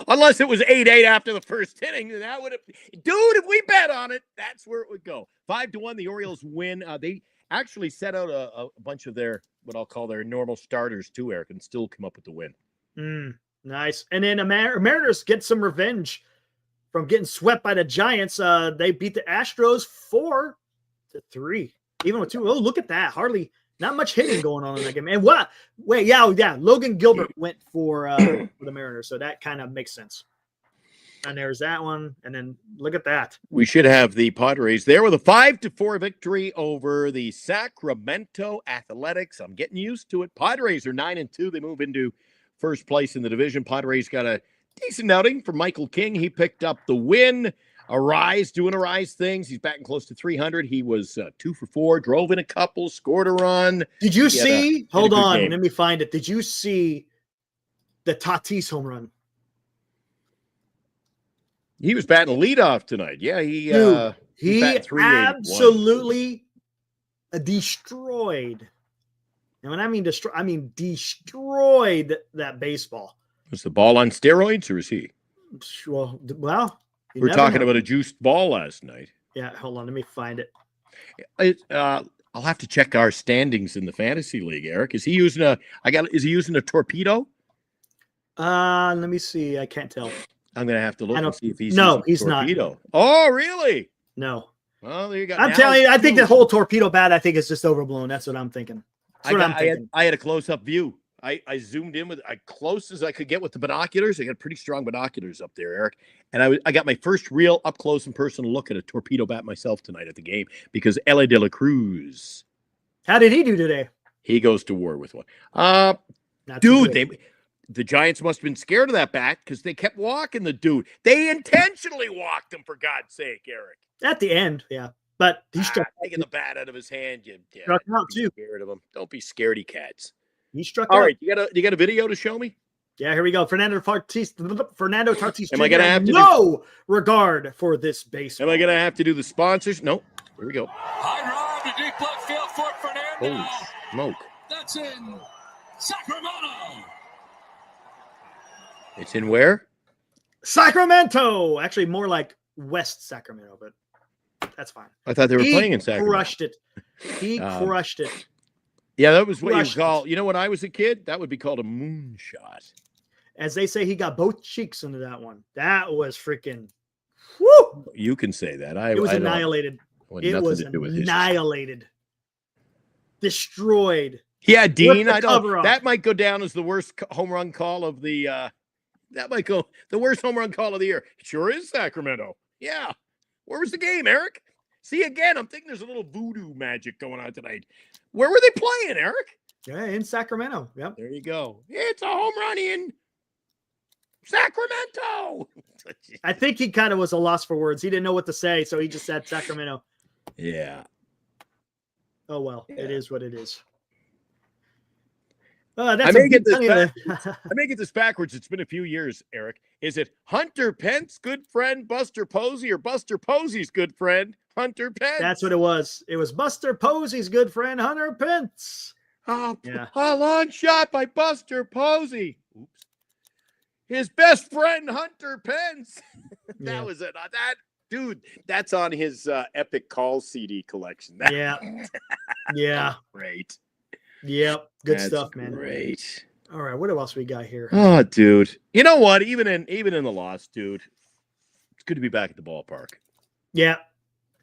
Unless it was 8-8 after the first inning, then that would have, dude, if we bet on it, that's where it would go. 5-1, the Orioles win. They actually set out a bunch of their, what I'll call their normal starters too, Eric, and still come up with the win. Nice. And then the Mariners get some revenge from getting swept by the Giants. They beat the Astros 4-3. Even with 2. Oh, look at that. Hardly, not much hitting going on in that game. And what? Wait, yeah. Logan Gilbert went for the Mariners, so that kind of makes sense. And there's that one. And then look at that. We should have the Padres there with a 5-4 victory over the Sacramento Athletics. I'm getting used to it. Padres are 9-2. They move into first place in the division. Padres got a decent outing from Michael King. He picked up the win. Doing Arise things. He's batting close to 300. He was 2 for 4, drove in a couple, scored a run. Did you see? Hold on, game. let me find it. Did you see the Tatis home run? He was batting leadoff tonight. Yeah, he absolutely destroyed. And when I mean destroy, I mean destroyed that baseball. Was the ball on steroids, or is he? Well, we're talking about a juiced ball last night. Yeah, hold on, let me find it. I'll have to check our standings in the fantasy league, Eric. Is he using is he using a torpedo? Let me see. I can't tell. I'm gonna have to look and see if he's he's torpedo. Not. Oh, really? No. Well, there you go. I'm telling you, I think the whole torpedo bat, I think, is just overblown. That's what I'm thinking. I had a close-up view. I zoomed in with close as I could get with the binoculars. I got pretty strong binoculars up there, Eric. And I got my first real up close and personal look at a torpedo bat myself tonight at the game, because L.A. De La Cruz. How did he do today? He goes to war with one. Dude, the Giants must have been scared of that bat because they kept walking the dude. They intentionally walked him, for God's sake, Eric. At the end, yeah. But he struck taking the bat out of his hand. Struck out too. Scared of him. Don't be scaredy cats. He struck All out. right, you got a video to show me? Yeah, here we go. Fernando Tatis. Am I gonna have to no regard for this baseball? Am I gonna have to do the sponsors? No. Here we go. High drive to deep left field for Fernando. Holy smoke! That's in Sacramento. It's in where? Sacramento. Actually, more like West Sacramento, but that's fine. I thought they were playing in Sacramento. Crushed it. He crushed it. Yeah, that was what you call. You know, when I was a kid, that would be called a moonshot. As they say, he got both cheeks into that one. That was freaking. Woo! You can say that. It was annihilated. It was annihilated. Destroyed. Yeah, Dean, the I cover don't. off. That might go down as the worst home run call of the. That might go the worst home run call of the year. It sure is Sacramento. Yeah. Where was the game, Eric? See, again, I'm thinking there's a little voodoo magic going on tonight. Where were they playing, Eric? Yeah, in Sacramento. Yep. There you go. It's a home run in Sacramento. I think he kind of was a loss for words. He didn't know what to say, so he just said Sacramento. Yeah. Oh, well, Yeah. It is what it is. I That's may get this I I may get this backwards. It's been a few years, Eric. Is it Hunter Pence, good friend, Buster Posey, or Buster Posey's good friend, Hunter Pence? That's what it was. It was Buster Posey's good friend, Hunter Pence. Oh, Yeah. a long shot by Buster Posey. Oops. His best friend, Hunter Pence. Yeah. That was it. That dude, that's on his Epic Call CD collection. Yeah. Yeah. Great. Yep. Good That's stuff, man. Great. All right. What else we got here? Oh, dude. You know what? Even in the loss, dude, it's good to be back at the ballpark. Yeah.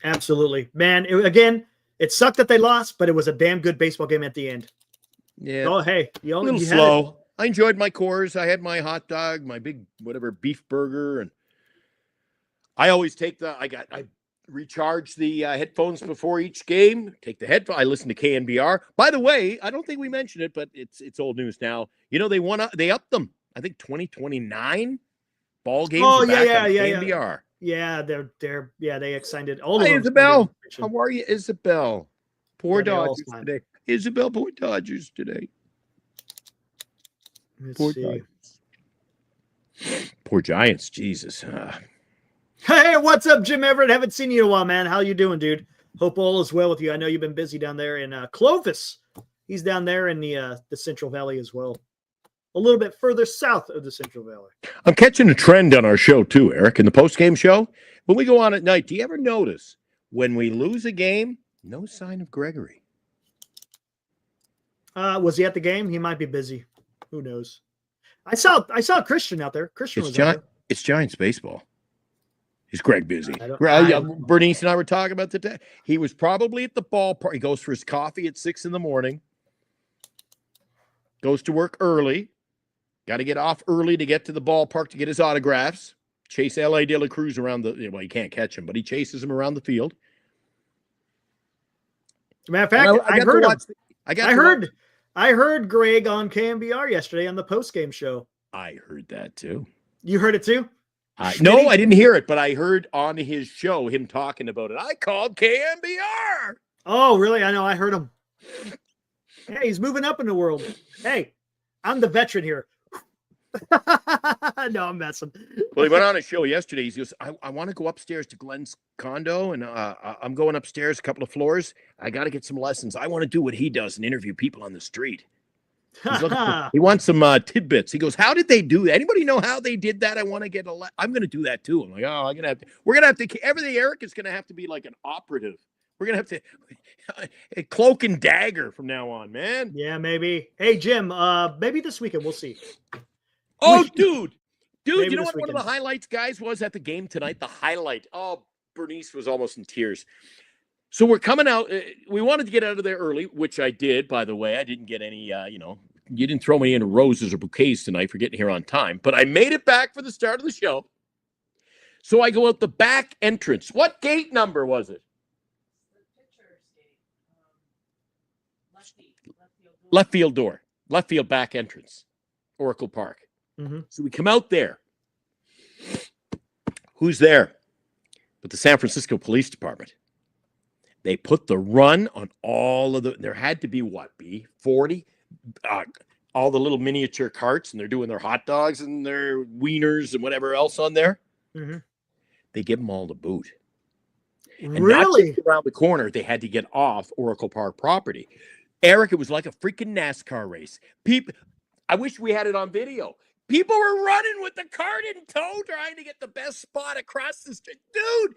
Absolutely. Man, again, it sucked that they lost, but it was a damn good baseball game at the end. Yeah. Oh, hey. A little you had slow. I enjoyed my Coors. I had my hot dog, my big whatever beef burger, and I always take I recharge the headphones before each game. Take the headphone. I listen to KNBR. By the way, I don't think we mentioned it, but it's old news now. You know they upped them. I think 2029 ball games. Oh, are back on yeah. KNBR. Yeah, they extended all of Hey, them. Isabel. How are you, Isabel? Poor Yeah, they all Dodgers signed. today. Isabel, poor Dodgers today. Let's Poor see. Dodgers. Poor Giants. Jesus. Hey, what's up, Jim Everett? Haven't seen you in a while, man. How you doing, dude? Hope all is well with you. I know you've been busy down there in Clovis. He's down there in the Central Valley as well. A little bit further south of the Central Valley. I'm catching a trend on our show too, Eric, in the post-game show. When we go on at night, do you ever notice when we lose a game, no sign of Gregory? Was he at the game? He might be busy. Who knows? I saw Christian out there. Christian was out there. It's Giants baseball. Is Greg busy? Bernice and I were talking about today. He was probably at the ballpark. He goes for his coffee at 6 a.m. Goes to work early. Got to get off early to get to the ballpark to get his autographs. Chase L.A. De La Cruz around well, you can't catch him, but he chases him around the field. Matter of fact, I heard Greg on KMBR yesterday on the postgame show. I heard that too. You heard it too? No, I didn't hear it, but I heard on his show him talking about it. I called KMBR. Oh, really? I know. I heard him. Hey, he's moving up in the world. Hey, I'm the veteran here. No, I'm messing. Well, he went on a show yesterday. He goes, I want to go upstairs to Glenn's condo, and I'm going upstairs a couple of floors. I got to get some lessons. I want to do what he does and interview people on the street. He wants some tidbits. He goes, how did they do that? Anybody know how they did that? I want to get I'm going to do that too. I'm like, oh, we're going to have to, everything, Eric, is going to have to be like an operative. We're going to have to a cloak and dagger from now on, man. Yeah, maybe. Hey, Jim, maybe this weekend. We'll see. Oh, dude, Maybe you know this what one of weekend. the highlights, guys, was at the game tonight? The highlight. Oh, Bernice was almost in tears. So we're coming out. We wanted to get out of there early, which I did, by the way. I didn't get any, you didn't throw me in roses or bouquets tonight for getting here on time. But I made it back for the start of the show. So I go out the back entrance. What gate number was it? Left field door. Left field back entrance. Oracle Park. Mm-hmm. So we come out there. Who's there? But the San Francisco Police Department. They put the run on all of there had to be 40? All the little miniature carts, and they're doing their hot dogs and their wieners and whatever else on there. Mm-hmm. They give them all the boot. And Really? not just around the corner, they had to get off Oracle Park property. Eric, it was like a freaking NASCAR race. I wish we had it on video. People were running with the cart in tow, trying to get the best spot across the street. Dude,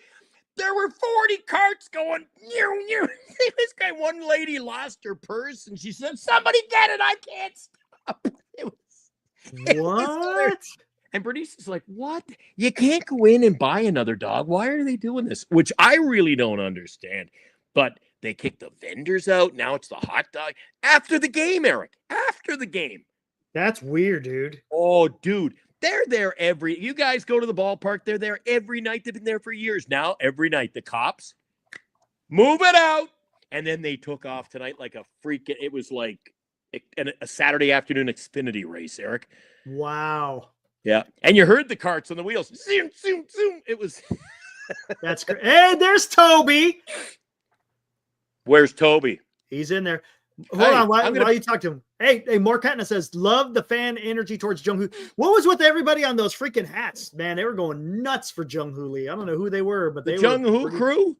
there were 40 carts going. This guy, one lady lost her purse, and she said, "Somebody get it! I can't stop." It What? and Bernice is like, "What? You can't go in and buy another dog. Why are they doing this?" Which I really don't understand. But They kicked the vendors out. Now it's the hot dog. After the game, Eric. After the game. That's weird, dude. Oh, dude. They're there you guys go to the ballpark. They're there every night. They've been there for years. Now, every night, the cops move it out. And then they took off tonight like a freaking, it was like a Saturday afternoon Xfinity race, Eric. Wow. Yeah. And you heard the carts on the wheels. Zoom, zoom, zoom. It was. That's great. Hey, there's Toby. Where's Toby? He's in there. Hold on, while you talk to him. Hey, Mark Hatton says, love the fan energy towards Jung-Hoo. What was with everybody on those freaking hats? Man, they were going nuts for Jung-Hoo Lee. I don't know who they were, but they were. Jung-Hoo crew?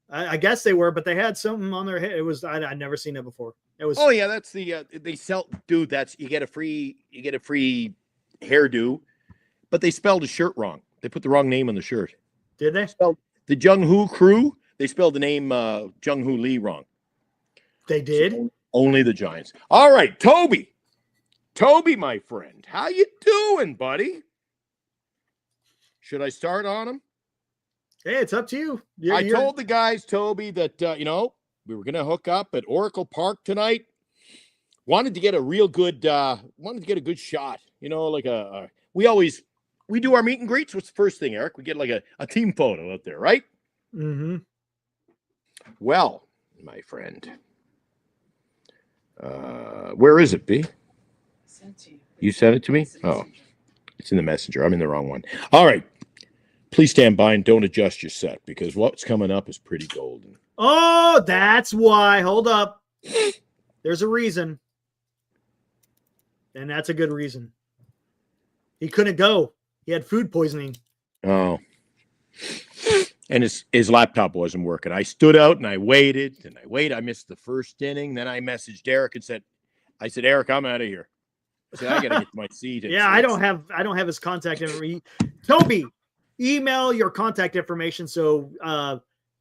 I guess they were, but they had something on their head. It was, I'd never seen it before. It was. Oh, yeah, that's the, they sell, dude, you get a free hairdo, but they spelled the shirt wrong. They put the wrong name on the shirt. Did they? The Jung-Hoo crew, they spelled the name Jung-Hoo Lee wrong. They did? So only the Giants. All right, Toby. Toby, my friend. How you doing, buddy? Should I start on him? Hey, it's up to you. I told the guys, Toby, that, we were going to hook up at Oracle Park tonight. Wanted to get a real good, good shot. We do our meet and greets. What's the first thing, Eric? We get like a team photo out there, right? Mm-hmm. Well, my friend, where is it, B? You sent it to me? Oh, it's in the messenger. I'm in the wrong one. All right. Please stand by and don't adjust your set because what's coming up is pretty golden. Oh, that's why. Hold up. There's a reason. And that's a good reason. He couldn't go. He had food poisoning. Oh. And his laptop wasn't working. I stood out and I waited and I waited. I missed the first inning. Then I messaged Eric and said, Eric, I'm out of here. I said, I got to get to my seat. Yeah, I don't have his contact information. Toby, email your contact information so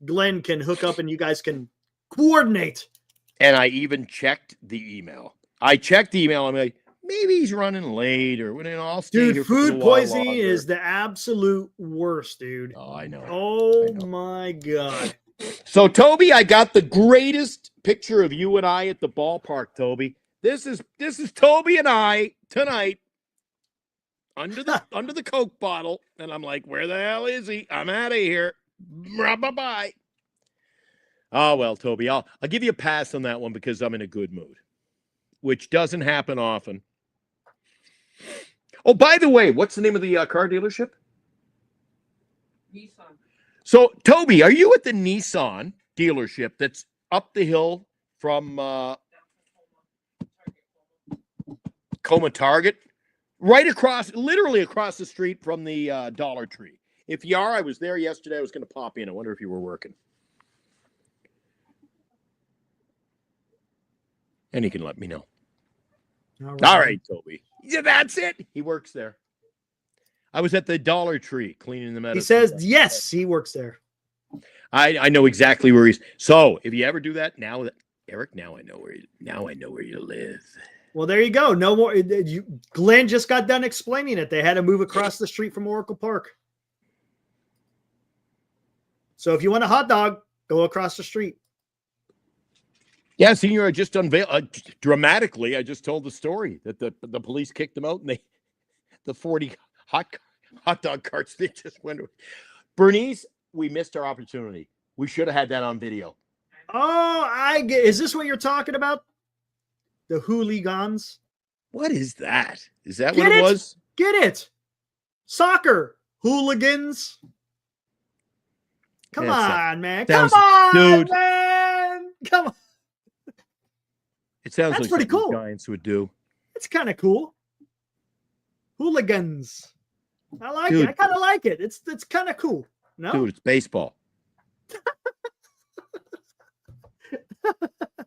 Glenn can hook up and you guys can coordinate. And I even checked the email. I'm like, maybe he's running late or I'll stay here for food poisoning is the absolute worst, dude. Oh, I know. Oh, my God. So, Toby, I got the greatest picture of you and I at the ballpark, Toby. This is Toby and I tonight under the Coke bottle. And I'm like, where the hell is he? I'm out of here. Bye-bye. Oh, well, Toby, I'll give you a pass on that one because I'm in a good mood, which doesn't happen often. Oh, by the way, what's the name of the car dealership? Nissan. So, Toby, are you at the Nissan dealership that's up the hill from Coma Target? Literally across the street from the Dollar Tree. If you are, I was there yesterday. I was going to pop in. I wonder if you were working. And you can let me know. All right, Toby. Yeah, that's it. He works there. I was at the Dollar Tree cleaning them out. He says, yes, he works there. I know exactly where he's. So if you ever do that, Eric, now I know where you live. Well, there you go. No more. Glenn just got done explaining it. They had to move across the street from Oracle Park. So if you want a hot dog, go across the street. Yeah, Senior, I just unveiled dramatically. I just told the story that the police kicked them out and the 40 hot dog carts, they just went. Bernice, we missed our opportunity. We should have had that on video. Oh, is this what you're talking about? The hooligans? What is that? Is that what it was? Get it. Soccer. Hooligans. Come on, man. Come on, dude. Man. Come on. It sounds That's like pretty cool. Giants would do. It's kind of cool. Hooligans. I like it. I kind of like it. It's kind of cool. No, dude, it's baseball.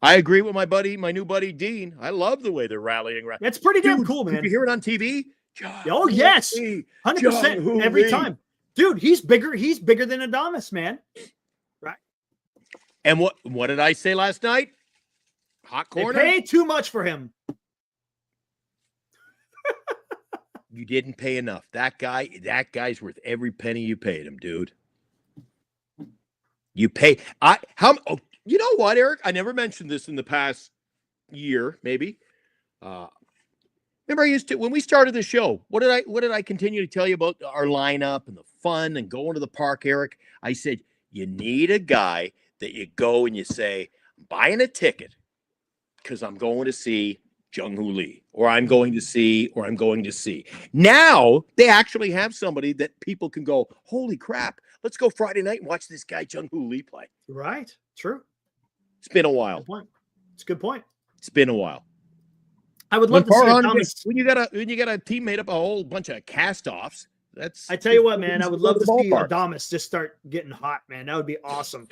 I agree with my new buddy Dean. I love the way they're rallying around. It's pretty damn cool, man. Did you hear it on TV? Oh yes, 100% every time, dude. He's bigger. He's bigger than Adames, man. Right. And what did I say last night? Hot corner. They pay too much for him. You didn't pay enough. That guy's worth every penny you paid him, dude. You pay. You know what, Eric? I never mentioned this in the past year, maybe. Remember, I used to when we started the show. What did I continue to tell you about our lineup and the fun and going to the park, Eric? I said you need a guy that you go and you say, I'm buying a ticket because I'm going to see Jung-Hoo Lee, or I'm going to see. Now they actually have somebody that people can go, holy crap, let's go Friday night and watch this guy Jung-Hoo Lee play. Right. True. It's been a while. Good point. It's a good point. It's been a while. I would love to see Thomas. When you got a team made up a whole bunch of cast-offs, that's. I tell you what, man, I would love to see Adames just start getting hot, man. That would be awesome.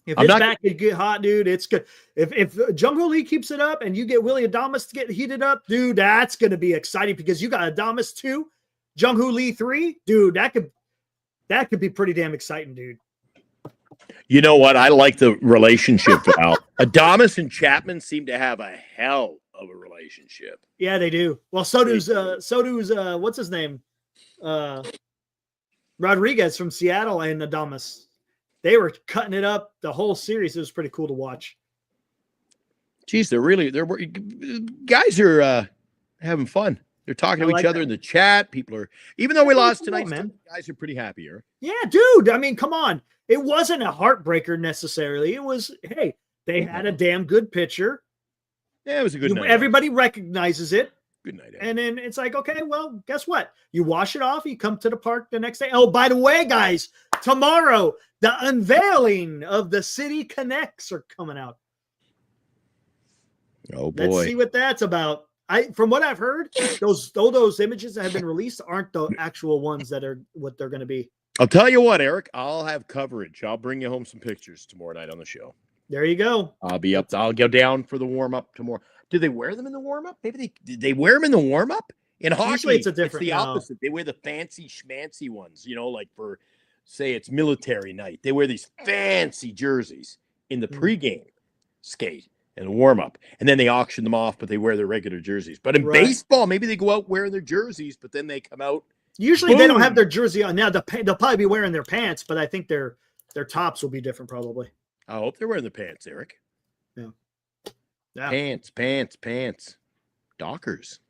If his back could get hot, dude, it's good. If Jung-Hoo Lee keeps it up and you get Willie Adames to get heated up, dude, that's going to be exciting because you got Adames 2, Jung-Hoo Lee 3, dude. That could be pretty damn exciting, dude. You know what? I like the relationship, Val. Adames and Chapman seem to have a hell of a relationship. Yeah, they do. Well, so does what's his name? Rodriguez from Seattle and Adames. They were cutting it up the whole series. It was pretty cool to watch. Geez, guys are having fun. They're talking to each other in the chat. People are, even though we lost tonight, man, guys are pretty happy here. Yeah, dude. I mean, come on. It wasn't a heartbreaker necessarily. It was, hey, they had a damn good pitcher. Yeah, it was a good night. Everybody recognizes it. Good night. And then it's like, okay, well, guess what? You wash it off. You come to the park the next day. Oh, by the way, guys, tomorrow, the unveiling of the City Connects are coming out. Oh, boy. Let's see what that's about. From what I've heard, those images that have been released aren't the actual ones that are what they're going to be. I'll tell you what, Eric, I'll have coverage. I'll bring you home some pictures tomorrow night on the show. There you go. I'll be up. I'll go down for the warm-up tomorrow. Do they wear them in the warm-up? Maybe did they wear them in the warm-up? In hockey, usually it's the opposite. They wear the fancy schmancy ones, like for, say, it's military night. They wear these fancy jerseys in the pregame skate and warm-up. And then they auction them off, but they wear their regular jerseys. But in baseball, maybe they go out wearing their jerseys, but then they come out. Usually they don't have their jersey on. Now they'll probably be wearing their pants, but I think their tops will be different probably. I hope they're wearing the pants, Eric. Yeah. Pants. Dockers.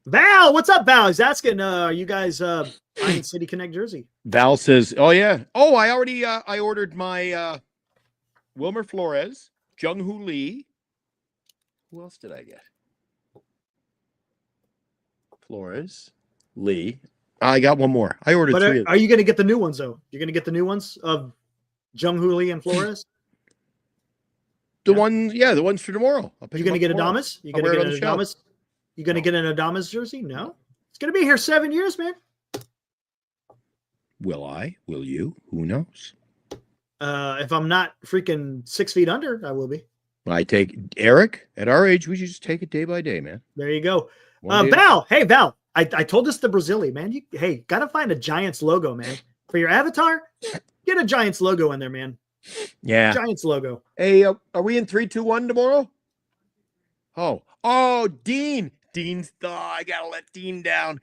Val, what's up, Val? He's asking, you guys buying City Connect jersey? Val says, oh, yeah. Oh, I already I ordered my Wilmer Flores, Jung-Hoo Lee. Who else did I get? Flores, Lee. I got one more. I ordered three. Are you going to get the new ones, though? You're going to get the new ones of Jung-Hoo Lee and Flores? The ones for tomorrow. You going to get Adames? You going to get an Adames? You going to get an Adames jersey? No. It's going to be here 7 years, man. Will I? Will you? Who knows? If I'm not freaking 6 feet under, I will be. I take Eric. At our age, we should just take it day by day, man. There you go. Val. Hey, Val. I told this to Brazili, man. Got to find a Giants logo, man. For your avatar, get a Giants logo in there, man. Yeah. Giants logo. Hey, are we in 3-2-1 tomorrow? Oh, Dean. I got to let Dean down.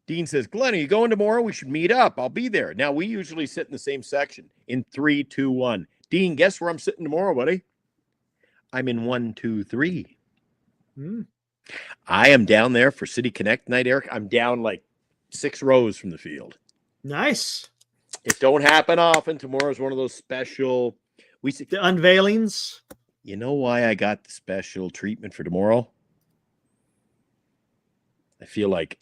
Dean says, Glenn, are you going tomorrow? We should meet up. I'll be there. Now, we usually sit in the same section in 3-2-1. Dean, guess where I'm sitting tomorrow, buddy? I'm in 1-2-3. I am down there for City Connect night, Eric. I'm down like 6 rows from the field. Nice. It don't happen often. Tomorrow's one of those special. The unveilings. You know why I got the special treatment for tomorrow? I feel like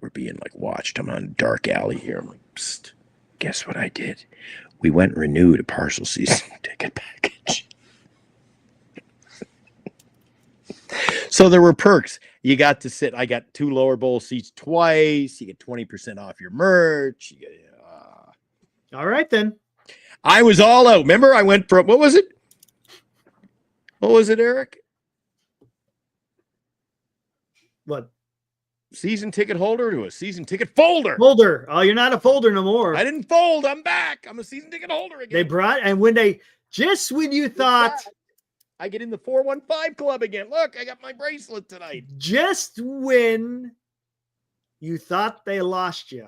we're being like watched. I'm on a dark alley here. I'm like, psst, guess what I did? We went and renewed a partial season ticket package. So there were perks. You got to sit. I got 2 lower bowl seats twice. You get 20% off your merch. All right, then. I was all out. Remember, I went from, what was it? What was it, Eric? What? Season ticket holder to a season ticket folder. Folder. Oh, you're not a folder no more. I didn't fold. I'm back. I'm a season ticket holder again. They brought, and when you thought. I get in the 415 club again. Look, I got my bracelet tonight. Just when you thought they lost you,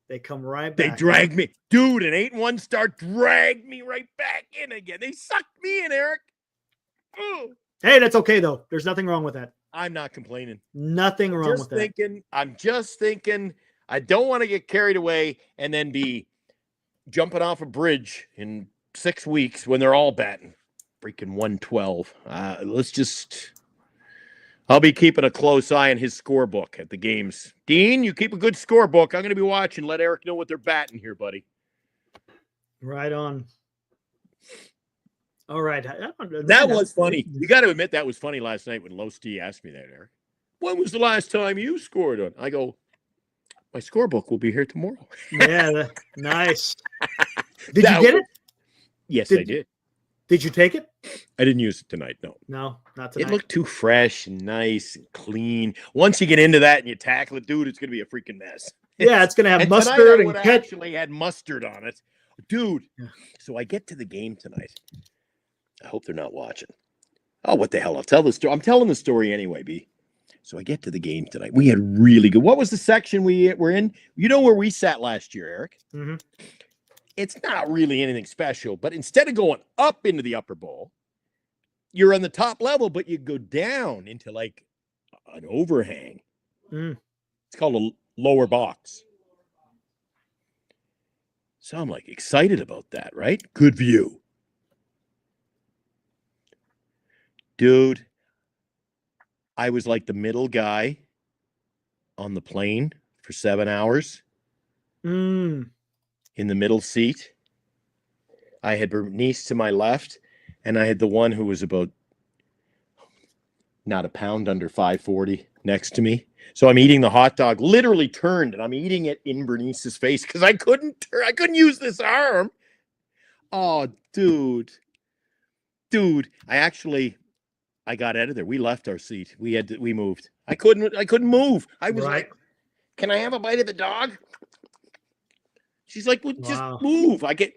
They come right They back. dragged me. Dude, an 8-1 start dragged me right back in again. They sucked me in, Eric. Ugh. Hey, that's okay, though. There's nothing wrong with that. I'm not complaining. Nothing wrong with that. I'm just thinking I don't want to get carried away and then be jumping off a bridge in 6 weeks when they're all batting. Freaking 112. I'll be keeping a close eye on his scorebook at the games. Dean, you keep a good scorebook. I'm going to be watching. Let Eric know what they're batting here, buddy. Right on. All right. That was funny. You got to admit that was funny last night when Losty asked me that, Eric. When was the last time you scored on? I go, my scorebook will be here tomorrow. Yeah, nice. Did you get it? Yes, I did. Did you take it? I didn't use it tonight, no. No, not tonight. It looked too fresh and nice and clean. Once you get into that and you tackle it, dude, it's going to be a freaking mess. Yeah, it's going to have and mustard and and actually had mustard on it. Dude, so I get to the game tonight. I hope they're not watching. Oh, what the hell? I'll tell the story. I'm telling the story anyway, B. So I get to the game tonight. We had really good. What was the section we were in? You know where we sat last year, Eric? Mm-hmm. It's not really anything special, but instead of going up into the upper bowl, you're on the top level, but you go down into like an overhang. It's called a lower box. So I'm like excited about that, right? Good view. Dude, I was like the middle guy on the plane for 7 hours. In the middle seat. I had Bernice to my left, and I had the one who was about not a pound under 540 next to me. So I'm eating the hot dog, literally turned, and I'm eating it in Bernice's face because I couldn't use this arm. Oh, dude. I got out of there. We left our seat. We moved. I couldn't move. I was like, can I have a bite of the dog? She's like, well, just move. I can't.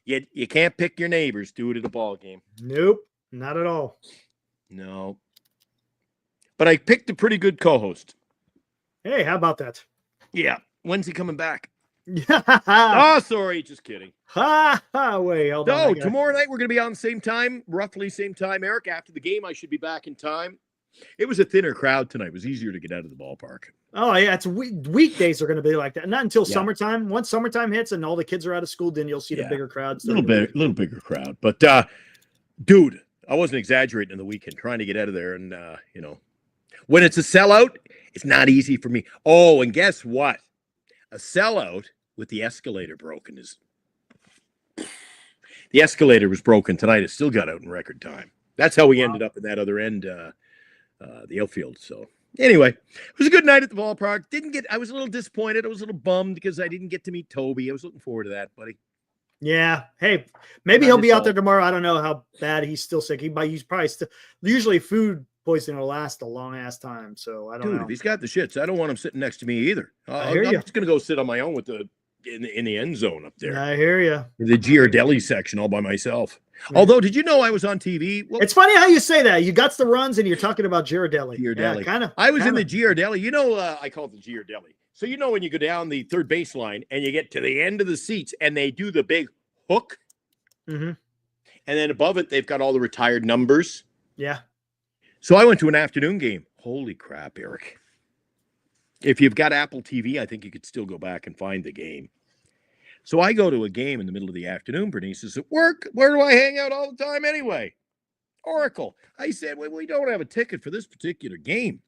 You can't pick your neighbors, dude, at a ball game. Nope, not at all. No. But I picked a pretty good co-host. Hey, how about that? Yeah. When's he coming back? Yeah. Oh, sorry. Just kidding. Wait, hold on. No, tomorrow night we're going to be on the same time, roughly same time, Eric. After the game, I should be back in time. It was a thinner crowd tonight. It was easier to get out of the ballpark. Oh, yeah. It's weekdays are going to be like that. Not until summertime. Once summertime hits and all the kids are out of school, then you'll see the bigger crowds. A little bigger crowd. But, dude, I wasn't exaggerating in the weekend trying to get out of there. And, when it's a sellout, it's not easy for me. Oh, and guess what? A sellout with the escalator broken is the escalator was broken tonight. It still got out in record time. That's how we ended up in that other end, the outfield. So anyway, it was a good night at the ballpark. I was a little disappointed. I was a little bummed because I didn't get to meet Toby. I was looking forward to that, buddy. Yeah. Hey, maybe he'll be out there tomorrow. I don't know how bad he's still sick. He's probably still, usually food poisoning will last a long ass time. So I don't know. If he's got the shits, I don't want him sitting next to me either. I'm just going to go sit on my own with in the end zone up there. I hear you. The Giardelli section all by myself. Yeah. Although, did you know I was on TV? Well, it's funny how you say that. You got the runs and you're talking about Giardelli. Yeah, kind of. I was in the Giardelli. You know, I call it the Giardelli. So you know when you go down the third baseline and you get to the end of the seats and they do the big hook. Mm-hmm. And then above it, they've got all the retired numbers. Yeah. So I went to an afternoon game. Holy crap, Eric. If you've got Apple TV, I think you could still go back and find the game. So I go to a game in the middle of the afternoon. Bernice is at work. Where do I hang out all the time anyway? Oracle. I said, well, we don't have a ticket for this particular game.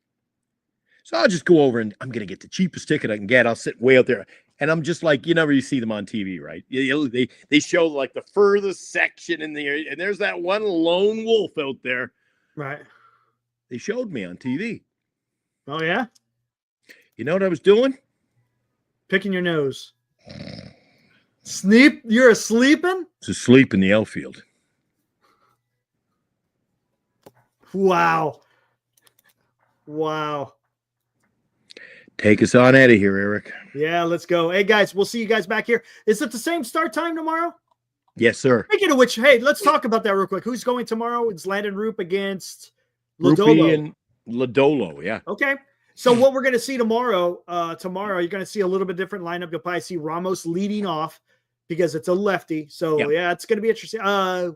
So I'll just go over and I'm going to get the cheapest ticket I can get. I'll sit way out there. And I'm just like, you see them on TV, right? They show like the furthest section in the area. And there's that one lone wolf out there. Right. They showed me on TV. Oh, yeah? You know what I was doing? Picking your nose. Sleep? You're sleeping? To sleep in the outfield. Wow. Take us on out of here, Eric. Yeah, let's go. Hey, guys, we'll see you guys back here. Is it the same start time tomorrow? Yes, sir. Speaking of which, hey, let's talk about that real quick. Who's going tomorrow? It's Landon Roop against Lodolo. And Lodolo, yeah. Okay. So what we're going to see tomorrow, you're going to see a little bit different lineup. You'll probably see Ramos leading off because it's a lefty. So yeah, it's going to be interesting. I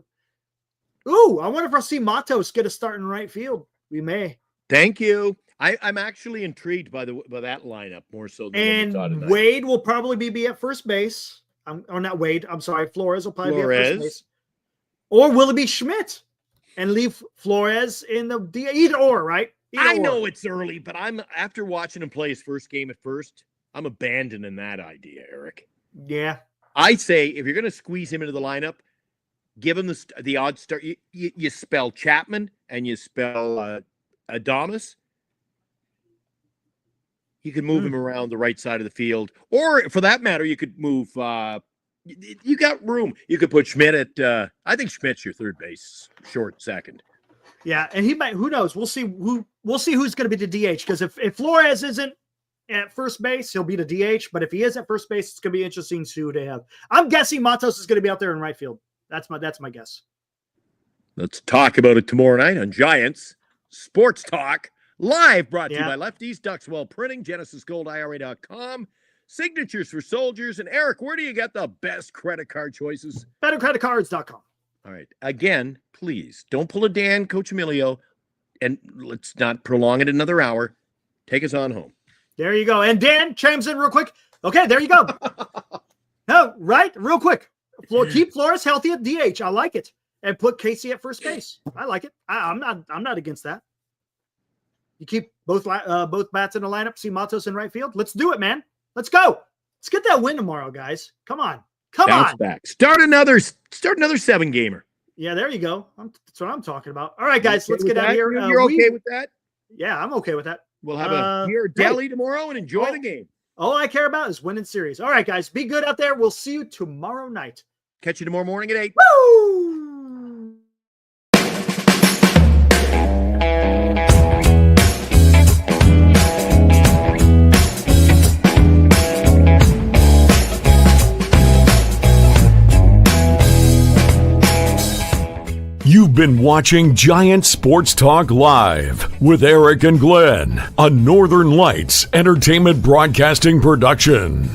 wonder if I'll see Matos get a start in right field. We may. Thank you. I'm actually intrigued by that lineup more so than and Wade will probably be at first base. Or not Wade. I'm sorry. Flores will probably be at first base. Or will it be Schmidt and leave Flores in the either or, right? I know it's early, but after watching him play his first game at first, I'm abandoning that idea, Eric. Yeah. I say if you're going to squeeze him into the lineup, give him the odd start. You spell Chapman and you spell Adames. You could move him around the right side of the field. Or, for that matter, you could move you got room. You could put Schmidt at I think Schmidt's your third base, short second. Yeah, and he might. Who knows? We'll see who's going to be the DH. Because if Flores isn't at first base, he'll be the DH. But if he is at first base, it's going to be interesting to have. I'm guessing Matos is going to be out there in right field. That's my guess. Let's talk about it tomorrow night on Giants Sports Talk Live, brought to you by Lefties, Duxwell Printing, GenesisGoldIRA.com, Signatures for Soldiers. And Eric, where do you get the best credit card choices? BetterCreditCards.com. All right. Again, please don't pull a Dan, Coach Emilio, and let's not prolong it another hour. Take us on home. There you go. And Dan chimes in real quick. Okay, there you go. No, right? Real quick. Keep Flores healthy at DH. I like it. And put Casey at first base. I like it. I'm not against that. You keep both bats in the lineup. See Matos in right field. Let's do it, man. Let's go. Let's get that win tomorrow, guys. Come on. Bounce back. Start another 7-gamer. Yeah, there you go. That's what I'm talking about. All right, guys, let's get out of here. You're okay with that? Yeah, I'm okay with that. We'll have a beer deli tomorrow and enjoy the game. All I care about is winning series. All right, guys, be good out there. We'll see you tomorrow night. Catch you tomorrow morning at 8. Woo! You've been watching Giant Sports Talk Live with Eric and Glenn, a Northern Lights Entertainment Broadcasting production.